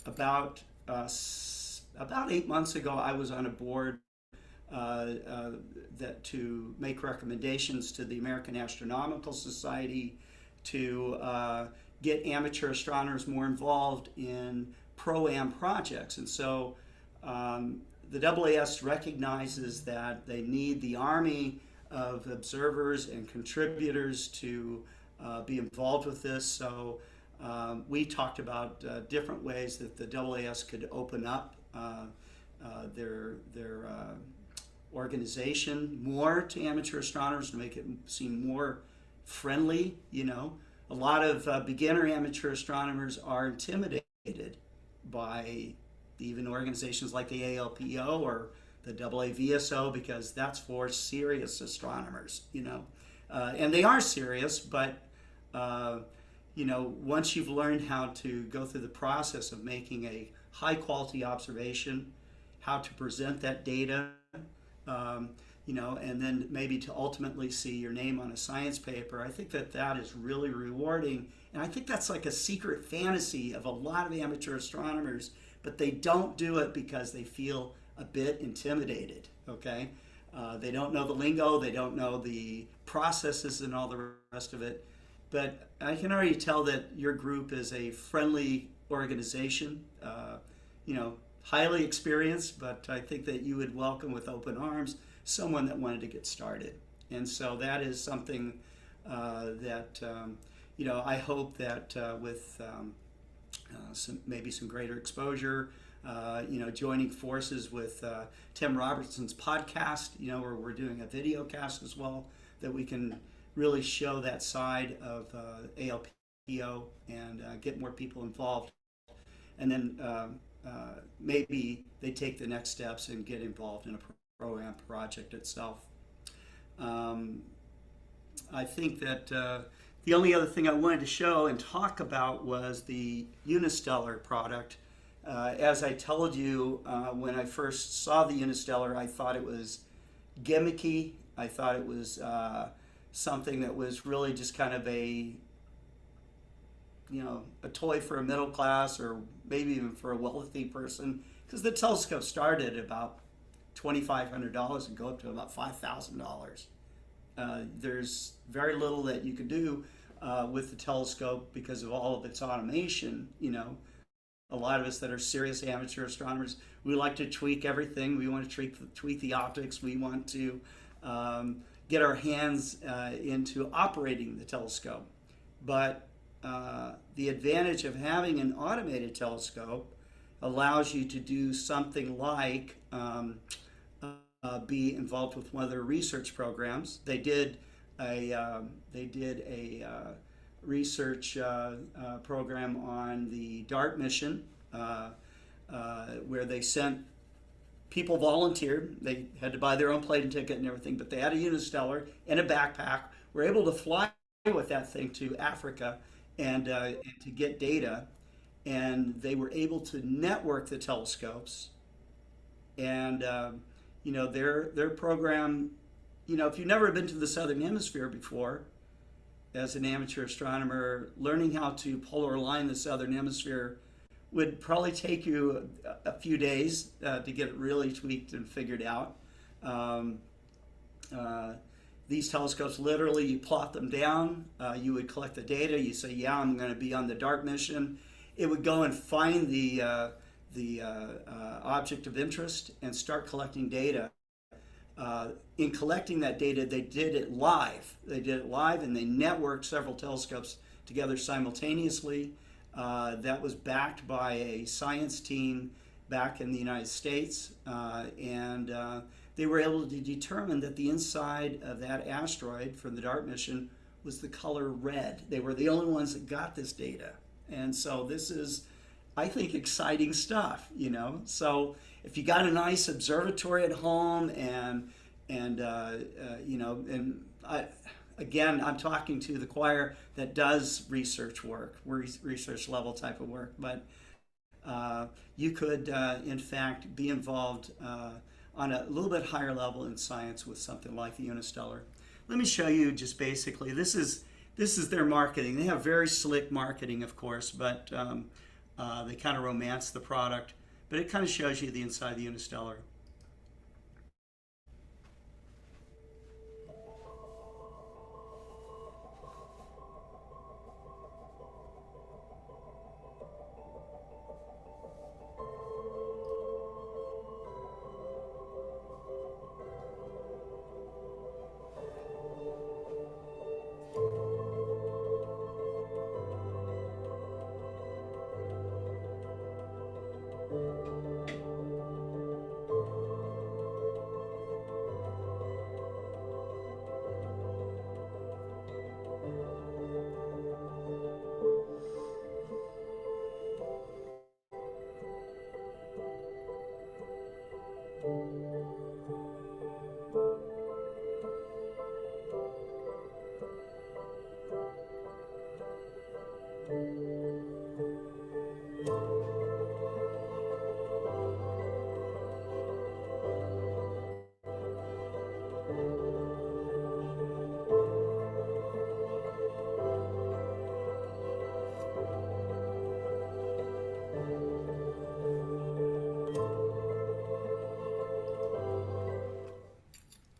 About 8 months ago, I was on a board to make recommendations to the American Astronomical Society to get amateur astronomers more involved in pro-am projects. And so the AAS recognizes that they need the army of observers and contributors to be involved with this. So we talked about different ways that the AAS could open up their organization more to amateur astronomers to make it seem more friendly. You know, a lot of beginner amateur astronomers are intimidated by even organizations like the ALPO or the AAVSO, because that's for serious astronomers, you know. And they are serious, but you know, once you've learned how to go through the process of making a high quality observation, how to present that data, you know, and then maybe to ultimately see your name on a science paper, I think that that is really rewarding. And I think that's like a secret fantasy of a lot of amateur astronomers, but they don't do it because they feel a bit intimidated, okay? They don't know the lingo, they don't know the processes and all the rest of it. But I can already tell that your group is a friendly organization, you know, highly experienced, but I think that you would welcome with open arms someone that wanted to get started. And so that is something that, you know, I hope that with maybe some greater exposure, you know, joining forces with Tim Robertson's podcast, you know, where we're doing a video cast as well, that we can really show that side of ALPO and get more people involved. And then maybe they take the next steps and get involved in a program project itself. I think that the only other thing I wanted to show and talk about was the Unistellar product. As I told you, when I first saw the Unistellar, I thought it was gimmicky. I thought it was something that was really just kind of a, you know, a toy for a middle class or maybe even for a wealthy person, because the telescope started at about $2,500 and go up to about $5,000. There's very little that you can do with the telescope because of all of its automation. You know, a lot of us that are serious amateur astronomers, we like to tweak everything. We want to tweak the optics. We want to get our hands into operating the telescope. But the advantage of having an automated telescope allows you to do something like be involved with one of their research programs. They did a research program on the DART mission where they sent people volunteered. They had to buy their own plane ticket and everything, but they had a Unistellar and a backpack. Were able to fly with that thing to Africa and to get data, and they were able to network the telescopes. And you know, their program, you know, if you've never been to the Southern Hemisphere before, as an amateur astronomer, learning how to polar align the Southern Hemisphere would probably take you a few days to get it really tweaked and figured out. These telescopes, literally, you plot them down, you would collect the data, you say, yeah, I'm going to be on the DART mission. It would go and find the object of interest and start collecting data. In collecting that data, they did it live. They did it live, and they networked several telescopes together simultaneously. That was backed by a science team back in the United States, and they were able to determine that the inside of that asteroid from the DART mission was the color red. They were the only ones that got this data. And so this is, I think, exciting stuff, you know. So if you got a nice observatory at home and you know, and again, I'm talking to the choir that does research work, research level type of work, but you could, in fact, be involved on a little bit higher level in science with something like the Unistellar. Let me show you just basically, this is their marketing. They have very slick marketing, of course, but they kind of romance the product, but it kind of shows you the inside of the Unistellar.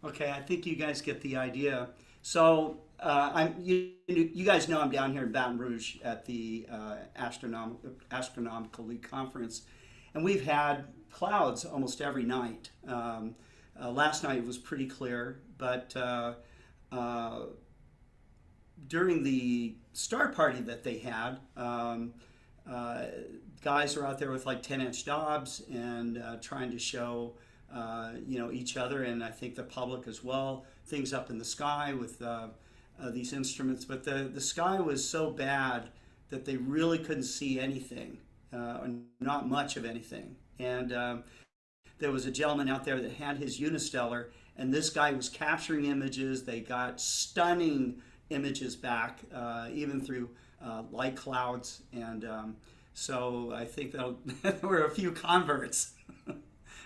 Okay, I think you guys get the idea. So you guys know I'm down here in Baton Rouge at the Astronomical League Conference, and we've had clouds almost every night. Last night was pretty clear, but during the star party that they had, guys are out there with like 10-inch Dobbs and trying to show each other, and I think the public as well, things up in the sky with these instruments. But the sky was so bad that they really couldn't see anything, not much of anything. And there was a gentleman out there that had his Unistellar, and this guy was capturing images. They got stunning images back, even through light clouds. And so I think that there were a few converts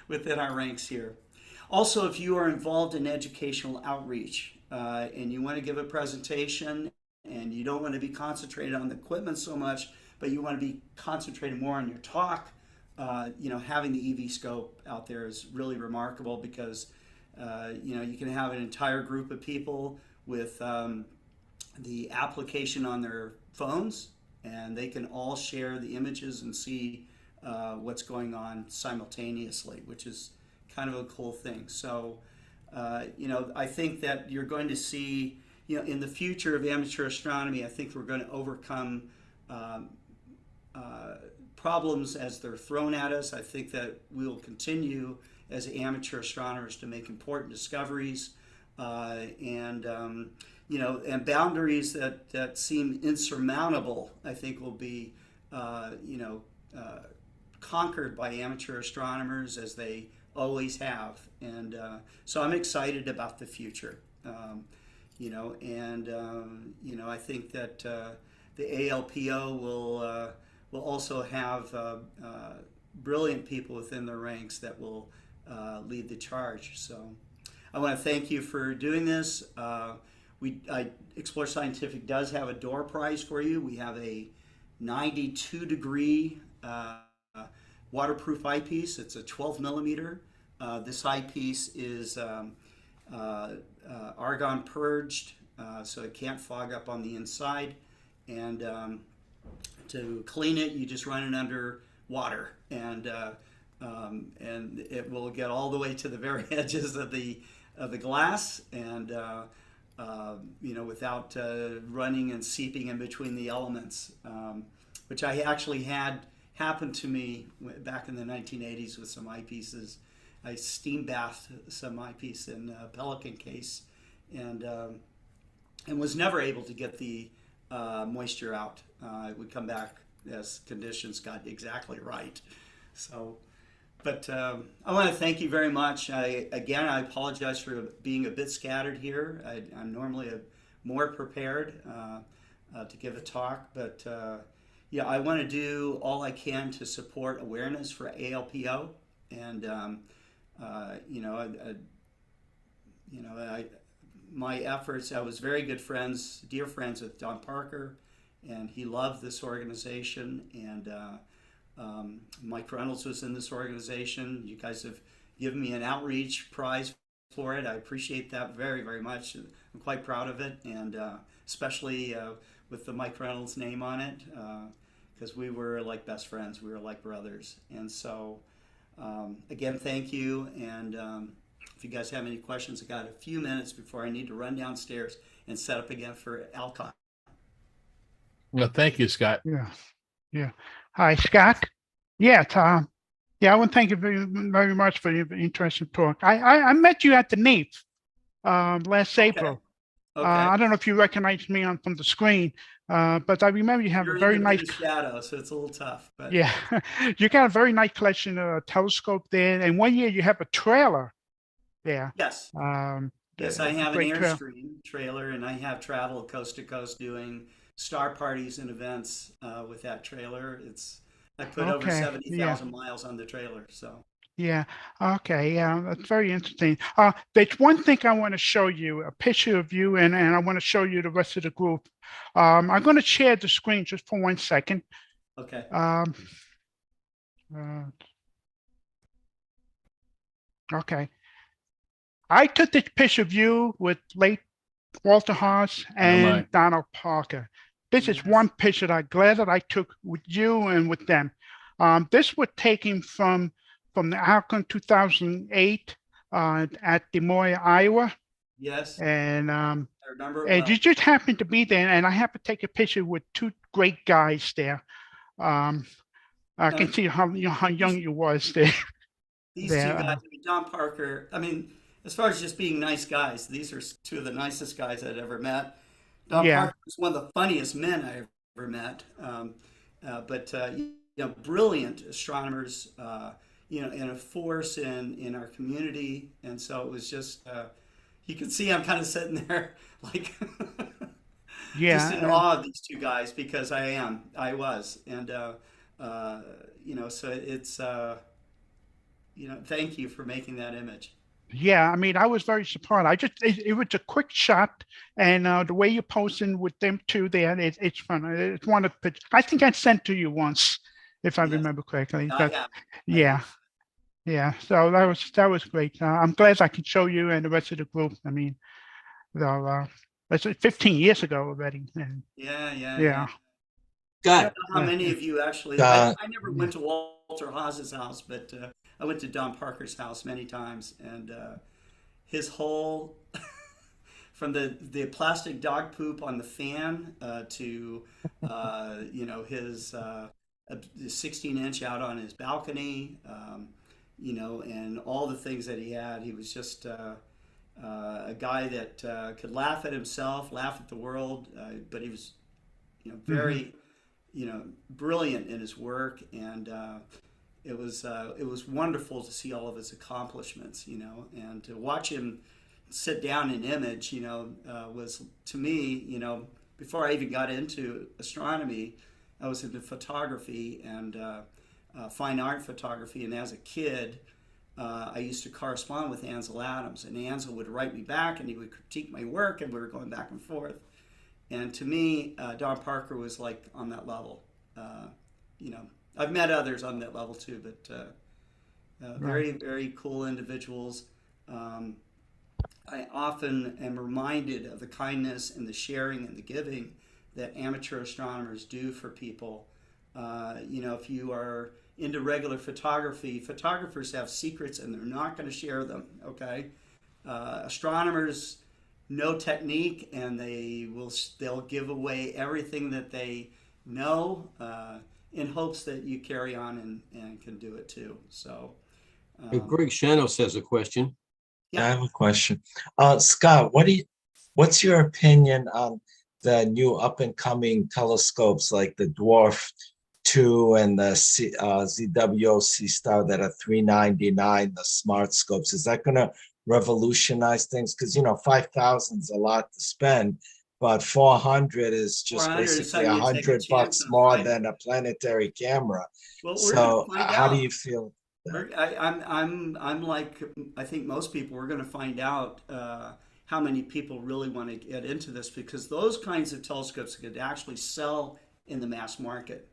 within our ranks here. Also, if you are involved in educational outreach and you want to give a presentation and you don't want to be concentrated on the equipment so much, but you want to be concentrated more on your talk, having the EV scope out there is really remarkable because you can have an entire group of people with the application on their phones, and they can all share the images and see what's going on simultaneously, which is kind of a cool thing. So, I think that you're going to see, in the future of amateur astronomy, I think we're going to overcome problems as they're thrown at us. I think that we will continue as amateur astronomers to make important discoveries and boundaries that seem insurmountable, I think will be, conquered by amateur astronomers as they always have. And so I'm excited about the future, I think that the ALPO will also have brilliant people within their ranks that will lead the charge. So I want to thank you for doing this. Explore Scientific does have a door prize for you. We have a 92-degree waterproof eyepiece. It's a 12 millimeter. This eyepiece is argon purged, so it can't fog up on the inside. And to clean it, you just run it under water, and it will get all the way to the very edges of the glass, and without running and seeping in between the elements, which I actually had happen to me back in the 1980s with some eyepieces. I steam bathed some eyepiece in a Pelican case, and was never able to get the moisture out. It would come back as conditions got exactly right. So, but I want to thank you very much. I apologize for being a bit scattered here. I'm normally more prepared to give a talk, but I want to do all I can to support awareness for ALPO, and my efforts. I was very good friends, dear friends with Don Parker, and he loved this organization. And Mike Reynolds was in this organization. You guys have given me an outreach prize for it. I appreciate that very, very much. I'm quite proud of it, and especially with the Mike Reynolds name on it, because we were like best friends. We were like brothers. And so, again, thank you. And if you guys have any questions, I got a few minutes before I need to run downstairs and set up again for Alcon. Well, thank you, Scott. Yeah. Hi, Scott. Yeah, Tom. Yeah, I want to thank you very, very much for your interesting talk. I met you at the NEAP last April. Okay. I don't know if you recognize me from the screen, but I remember you have You're a very in nice the shadow, so it's a little tough. But yeah, you got a very nice collection of telescope there, and one year you have a trailer there. Yes. Yes, I have an great Airstream trailer, and I have traveled coast to coast doing star parties and events with that trailer. I put over 70,000 miles on the trailer. So yeah, okay, yeah, that's very interesting. There's one thing I want to show you, a picture of you, and I want to show you the rest of the group. I'm going to share the screen just for 1 second. Okay. Okay. I took this picture of you with late Walter Haas and my. Donald Parker. This is Yes. one picture that I'm glad that I took with you and with them. This was taken from the Alcon 2008 at Des Moines, Iowa. Yes, And I remember it and well. you just happened to be there, and I happened to take a picture with two great guys there. I Now, can see how young you was there. these there. two guys, I mean, Don Parker, I mean, as far as just being nice guys, these are two of the nicest guys I'd ever met. Don Yeah. Parker was one of the funniest men I ever met. But brilliant astronomers, and a force in our community. And so it was just, you could see I'm kind of sitting there like just in awe of these two guys because I was. And, so it's, thank you for making that image. Yeah, I mean, I was very surprised. It was a quick shot, and the way you're posing with them two there, it's fun. It's one of the, I think I sent to you once, if I Yes. remember correctly. I But, have. yeah, yeah. So that was great. I'm glad I could show you and the rest of the group. I mean, that's 15 years ago already. And Yeah. I Scott, don't know how many of you actually, I never went to Walter Haas's house, but I went to Don Parker's house many times, and his whole, from the plastic dog poop on the fan to, his 16-inch out on his balcony, and all the things that he had. He was just a guy that could laugh at himself, laugh at the world, but he was, very, brilliant in his work, and it was wonderful to see all of his accomplishments, and to watch him sit down in image, was to me, before I even got into astronomy, I was into photography and fine art photography, and as a kid, I used to correspond with Ansel Adams, and Ansel would write me back, and he would critique my work, and we were going back and forth. And to me, Don Parker was like on that level. I've met others on that level too, but very, very cool individuals. I often am reminded of the kindness and the sharing and the giving that amateur astronomers do for people. If you are into regular photography, photographers have secrets and they're not going to share them, okay? Astronomers know technique, and they'll give away everything that they know in hopes that you carry on and can do it too. So Greg Shanos has a question. I have a question. Scott, what's your opinion on the new up and coming telescopes like the Dwarf 2 and the ZWO Star that are $399, the smart scopes? Is that going to revolutionize things? Because 5,000 is a lot to spend, but 400 is just 400 is basically something you take a $100 chance on, more right? than a planetary camera. Well, we're So going to find how out. do you feel? I'm like, I think most people, we're going to find out how many people really want to get into this, because those kinds of telescopes could actually sell in the mass market.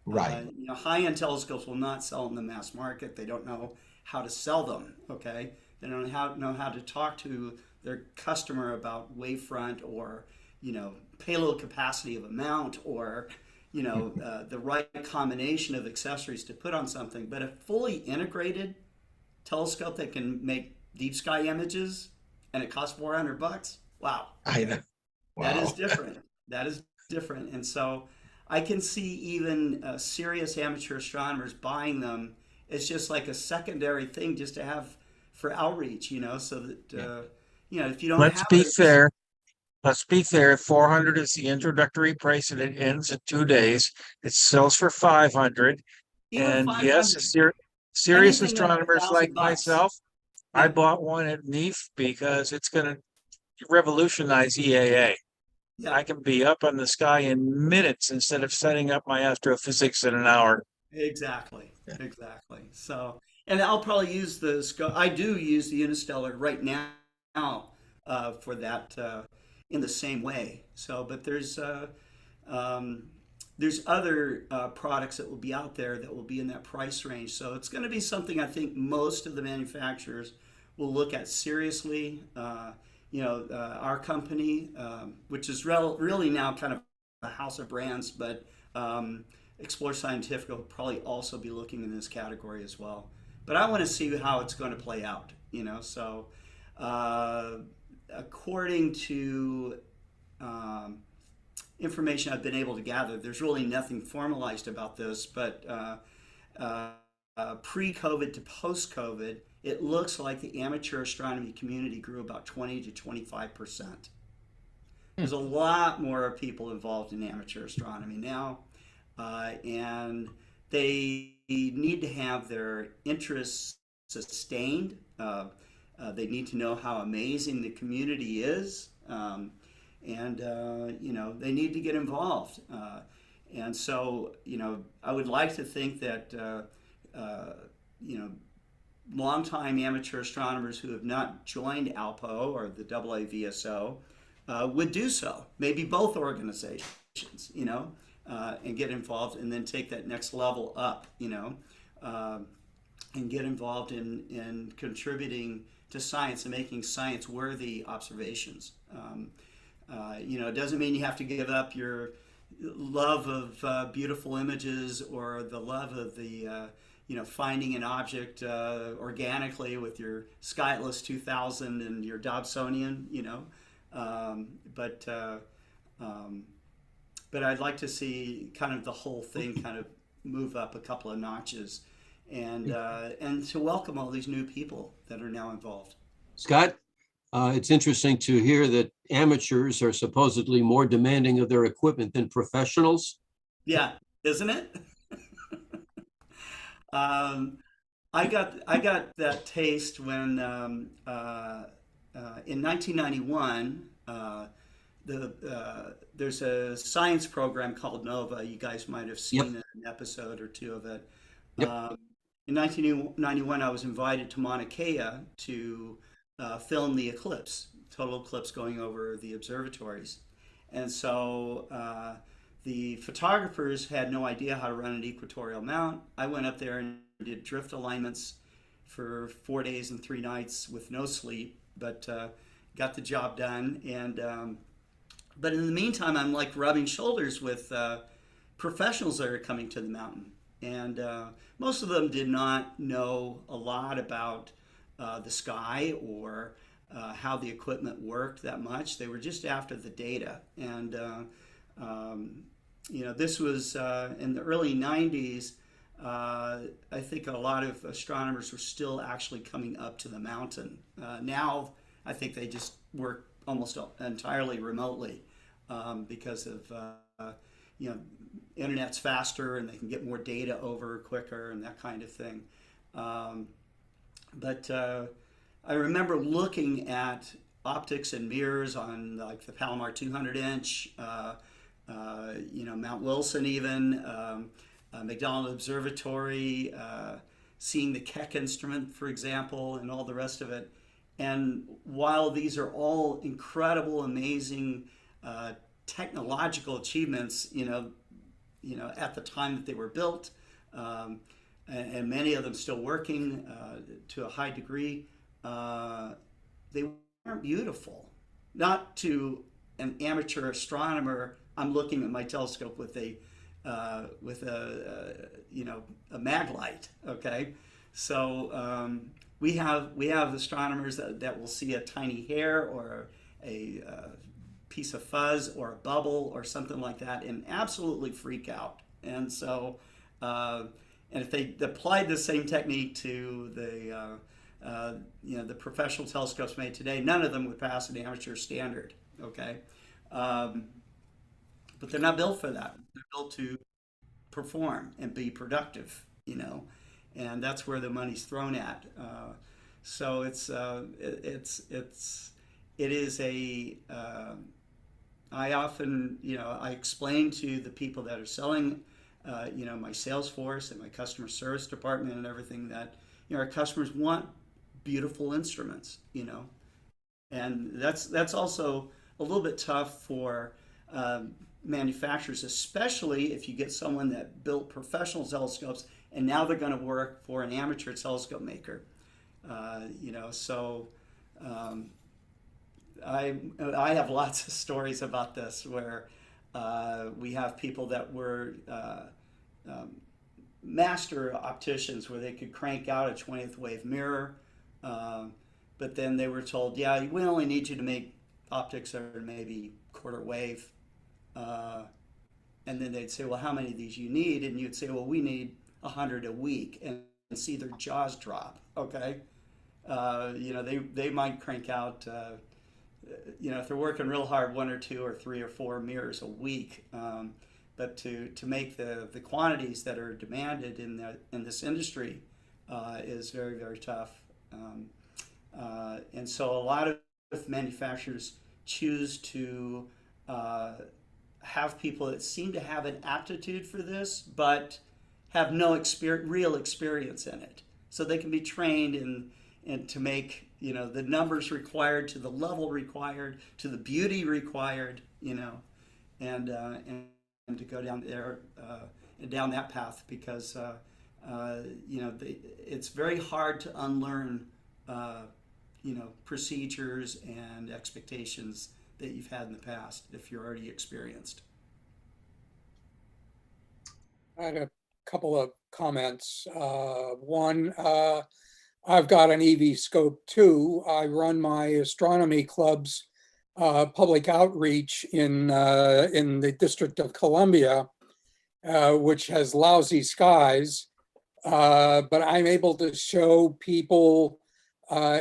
Right. High-end telescopes will not sell in the mass market. They don't know how to sell them. Okay, they don't know how to talk to their customer about wavefront or payload capacity of a mount or the right combination of accessories to put on something. But a fully integrated telescope that can make deep sky images and it costs $400, wow. I know. Wow. That is different. That is different. And so I can see even serious amateur astronomers buying them. It's just like a secondary thing just to have for outreach, so that, if you don't Let's have be it, fair. Let's be fair. 400 is the introductory price, and it ends in 2 days. It sells for 500. even And 500, yes, serious anything at astronomers like $1,000. myself, I Yeah. bought one at NEAF because it's going to revolutionize EAA. Yeah. I can be up in the sky in minutes instead of setting up my astrophysics in an hour. Exactly. So, and I'll probably use the scope. I do use the Unistellar right now for that in the same way. So, but there's other products that will be out there that will be in that price range. So it's going to be something I think most of the manufacturers will look at seriously. Our company, which is really now kind of a house of brands, but Explore Scientific will probably also be looking in this category as well. But I want to see how it's going to play out, So according to information I've been able to gather, there's really nothing formalized about this, but pre-COVID to post-COVID, it looks like the amateur astronomy community grew about 20 to 25%. There's a lot more people involved in amateur astronomy now, and they need to have their interests sustained. They need to know how amazing the community is, and they need to get involved. And so, I would like to think that longtime amateur astronomers who have not joined ALPO or the AAVSO would do so. Maybe both organizations, and get involved, and then take that next level up, and get involved in contributing to science and making science-worthy observations. It doesn't mean you have to give up your love of beautiful images or the love of the finding an object organically with your SkyAtlas 2000 and your Dobsonian, but I'd like to see kind of the whole thing kind of move up a couple of notches, and to welcome all these new people that are now involved. Scott, it's interesting to hear that amateurs are supposedly more demanding of their equipment than professionals. Yeah, isn't it? I got that taste when in 1991 there's a science program called NOVA. You guys might have seen an episode or two of it. In 1991, I was invited to Mauna Kea to film the eclipse, total eclipse going over the observatories. And so the photographers had no idea how to run an equatorial mount. I went up there and did drift alignments for 4 days and 3 nights with no sleep, but got the job done. And but in the meantime, I'm like rubbing shoulders with professionals that are coming to the mountain. And most of them did not know a lot about the sky or how the equipment worked that much. They were just after the data. And, this was in the early 90s. I think a lot of astronomers were still actually coming up to the mountain. Now, I think they just work almost entirely remotely because of, internet's faster and they can get more data over quicker and that kind of thing. But I remember looking at optics and mirrors on like the Palomar 200-inch, Mount Wilson even, McDonald Observatory, seeing the Keck instrument, for example, and all the rest of it. And while these are all incredible, amazing technological achievements, at the time that they were built, and many of them still working to a high degree, they weren't beautiful. Not to an amateur astronomer. I'm looking at my telescope with a mag light. Okay, so we have astronomers that will see a tiny hair or a piece of fuzz or a bubble or something like that and absolutely freak out. And so, and if they applied the same technique to the professional telescopes made today, none of them would pass an amateur standard. Okay, but they're not built for that. They're built to perform and be productive. And that's where the money's thrown at. So it is a. I often, I explain to the people that are selling, my sales force and my customer service department and everything that, our customers want beautiful instruments, and that's also a little bit tough for manufacturers, especially if you get someone that built professional telescopes and now they're going to work for an amateur telescope maker. You know, so I have lots of stories about this where we have people that were master opticians where they could crank out a 20th wave mirror, but then they were told, yeah, we only need you to make optics that are maybe quarter wave. And then they'd say, well, how many of these you need? And you'd say, well, we need 100 a week, and see their jaws drop. Okay. You know, they might crank out, you know, if they're working real hard, 1 or 2 or 3 or 4 mirrors a week. But to make the quantities that are demanded in this industry is very, very tough. And so a lot of manufacturers choose to have people that seem to have an aptitude for this, but have no real experience in it. So they can be trained and to make, you know, the numbers required to the level required to the beauty required, you know, and to go down there and down that path, because you know, it's very hard to unlearn you know, procedures and expectations that you've had in the past if you're already experienced. I had a couple of comments. One, I've got an EV scope too. I run my astronomy club's public outreach in the District of Columbia, which has lousy skies, but I'm able to show people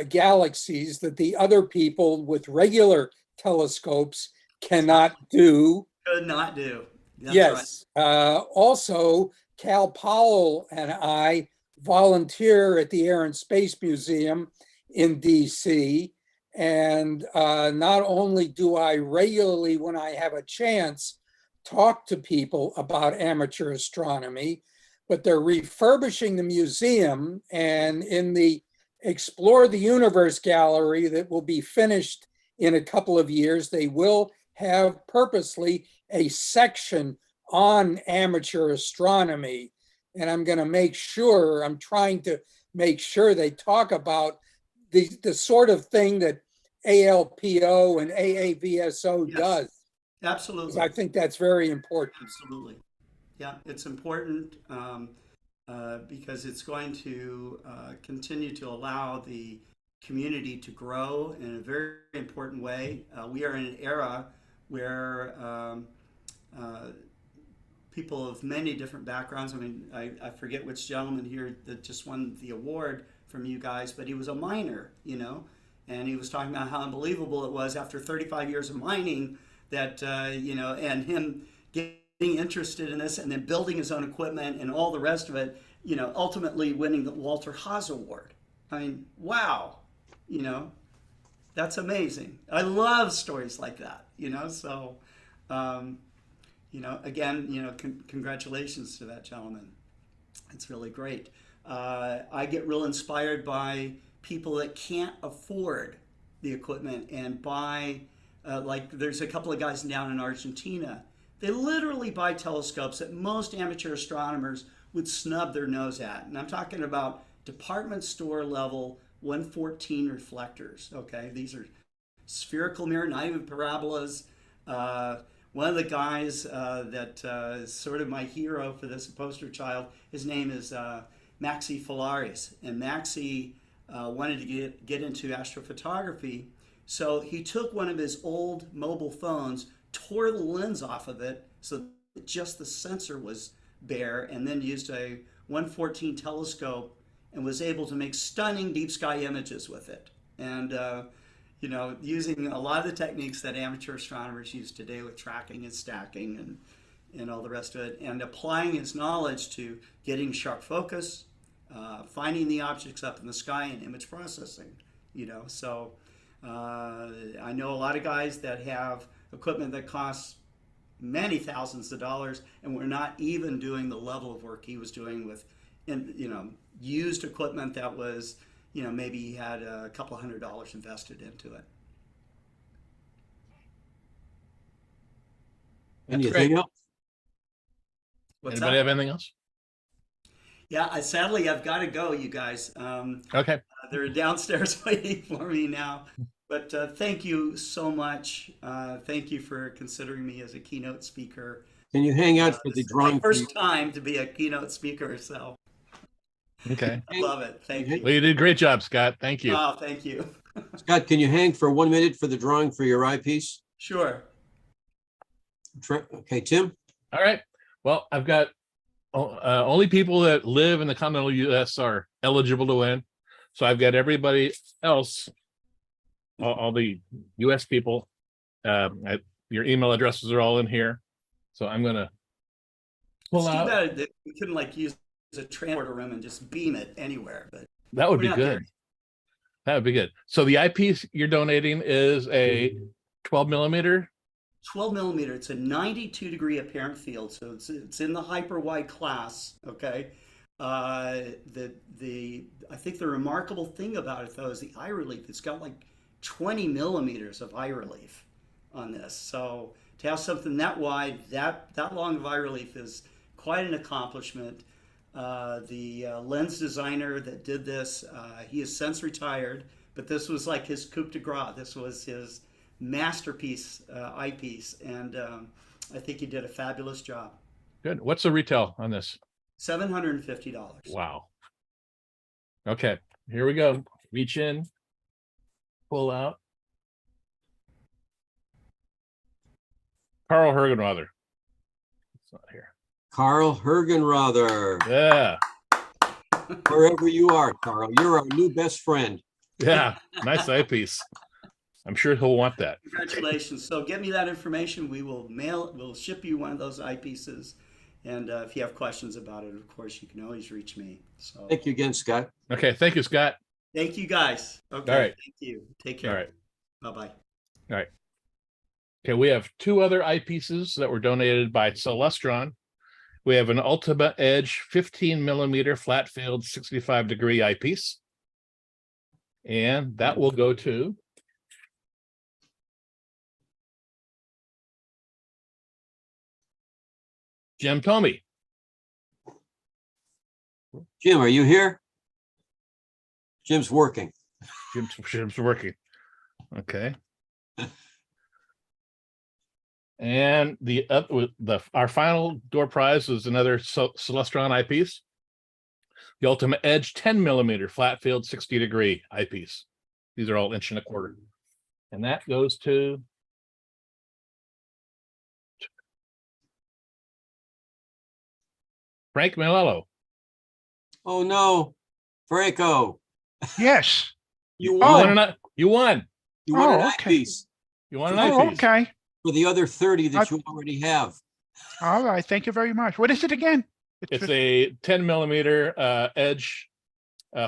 galaxies that the other people with regular telescopes cannot do. Could not do. That's Yes. right. Also, Cal Powell and I volunteer at the Air and Space Museum in DC. And not only do I regularly, when I have a chance, talk to people about amateur astronomy, but they're refurbishing the museum, and in the Explore the Universe gallery that will be finished in a couple of years, they will have purposely a section on amateur astronomy. And I'm going to make sure, I'm trying to make sure they talk about the sort of thing that ALPO and AAVSO Yes, does. absolutely. I think that's very important. Absolutely. Yeah, it's important because it's going to continue to allow the community to grow in a very important way. We are in an era where people of many different backgrounds, I mean, I forget which gentleman here that just won the award from you guys, but he was a miner, you know, and he was talking about how unbelievable it was after 35 years of mining that, you know, and him getting interested in this and then building his own equipment and all the rest of it, you know, ultimately winning the Walter Haas Award. I mean, wow, you know, that's amazing. I love stories like that, you know, so, you know, again, you know, congratulations to that gentleman. It's really great. I get real inspired by people that can't afford the equipment and buy, like there's a couple of guys down in Argentina. They literally buy telescopes that most amateur astronomers would snub their nose at. And I'm talking about department store level 114 reflectors. Okay, these are spherical mirror, not even parabolas. One of the guys that is sort of my hero for this poster child, his name is Maxi Falaris. And Maxi wanted to get into astrophotography. So he took one of his old mobile phones, tore the lens off of it so that just the sensor was bare, and then used a 114 telescope and was able to make stunning deep sky images with it. And you know, using a lot of the techniques that amateur astronomers use today with tracking and stacking and all the rest of it, and applying his knowledge to getting sharp focus, finding the objects up in the sky, and image processing. You know, so I know a lot of guys that have equipment that costs many thousands of dollars, and we're not even doing the level of work he was doing with, you know, used equipment that was, you know, maybe he had a couple $100 invested into it. Anything else? What's Anybody that? have anything else? Yeah, sadly, I've got to go, you guys. Okay. They're downstairs waiting for me now. But thank you so much. Thank you for considering me as a keynote speaker. Can you hang out for This the is my drawing? first time to be a keynote speaker, so Okay. I love it. Thank you. Well, you did a great job, Scott. Thank you. Oh, thank you. Scott, can you hang for 1 minute for the drawing for your eyepiece? Sure. Okay, Tim? All right. Well, I've got only people that live in the continental U.S. are eligible to win. So I've got everybody else, all the U.S. people. Your email addresses are all in here. So I'm going to pull It's too out. bad that we couldn't like use a transporter room and just beam it anywhere, but That would we're be not good. there. That would be good. So the eyepiece you're donating is a 12 millimeter. 12 millimeter. It's a 92-degree apparent field, so it's in the hyper wide class. Okay. I think the remarkable thing about it though is the eye relief. It's got like 20 millimeters of eye relief on this. So to have something that wide, that long of eye relief is quite an accomplishment. The lens designer that did this, he has since retired, but this was like his coup de grace. This was his masterpiece eyepiece, and I think he did a fabulous job. Good. What's the retail on this? $750. Wow. Okay, here we go. Reach in, pull out. Carl Hergenrother. It's not here. Carl Hergenrother. Yeah. Wherever you are, Carl, you're our new best friend. Yeah. Nice eyepiece. I'm sure he'll want that. Congratulations. So get me that information. We'll ship you one of those eyepieces. And if you have questions about it, of course, you can always reach me. So Thank you again, Scott. Okay. Thank you, Scott. thank you guys. Okay. All right. Thank you. Take care. All right. Bye-bye. All right. Okay. We have two other eyepieces that were donated by Celestron. We have an Ultima Edge 15 millimeter flat field 65-degree eyepiece. And that will go to Jim Tomey. Jim, are you here? Jim's working. Jim's working. Okay. And our final door prize is another Celestron eyepiece. The Ultima Edge 10 millimeter flat field 60-degree eyepiece. These are all 1.25 inches. And that goes to Frank Milello. Oh no, Franco, Yes. you You won. won. You won. You won an Oh, okay. eyepiece You won an Oh, eyepiece. okay. for the other 30 that you already have. All right. Thank you very much. What is it again? It's a 10 millimeter edge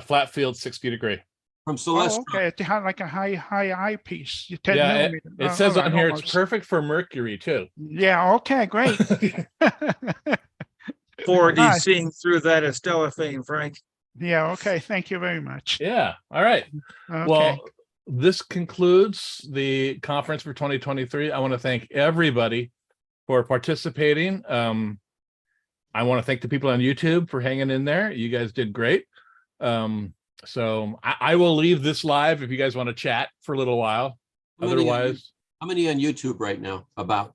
flat field 60-degree. From Celeste. Oh, okay. It's like a high eyepiece. 10 Yeah, millimeter. it says all on right, here almost. it's perfect for mercury too. Yeah. Okay. Great. Forward to Nice. seeing through that Estelle Frank. Yeah. Okay. Thank you very much. Yeah. All right. Okay. Well, this concludes the conference for 2023. I want to thank everybody for participating. I want to thank the people on YouTube for hanging in there. You guys did great. So I will leave this live if you guys want to chat for a little while. How many Otherwise, how many on YouTube right now? About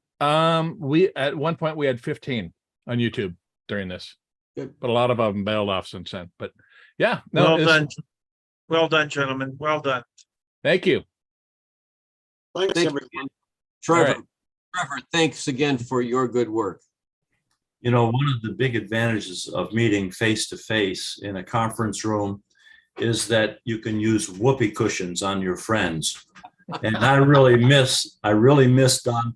we at one point we had 15 on YouTube during this, Good. but a lot of them bailed off since then. But yeah, no, Well it's- done. Well done, gentlemen. Well done. Thank you. Thanks, everyone. Trevor, Trevor, thanks again for your good work. You know, one of the big advantages of meeting face to face in a conference room is that you can use whoopee cushions on your friends. And I really miss Don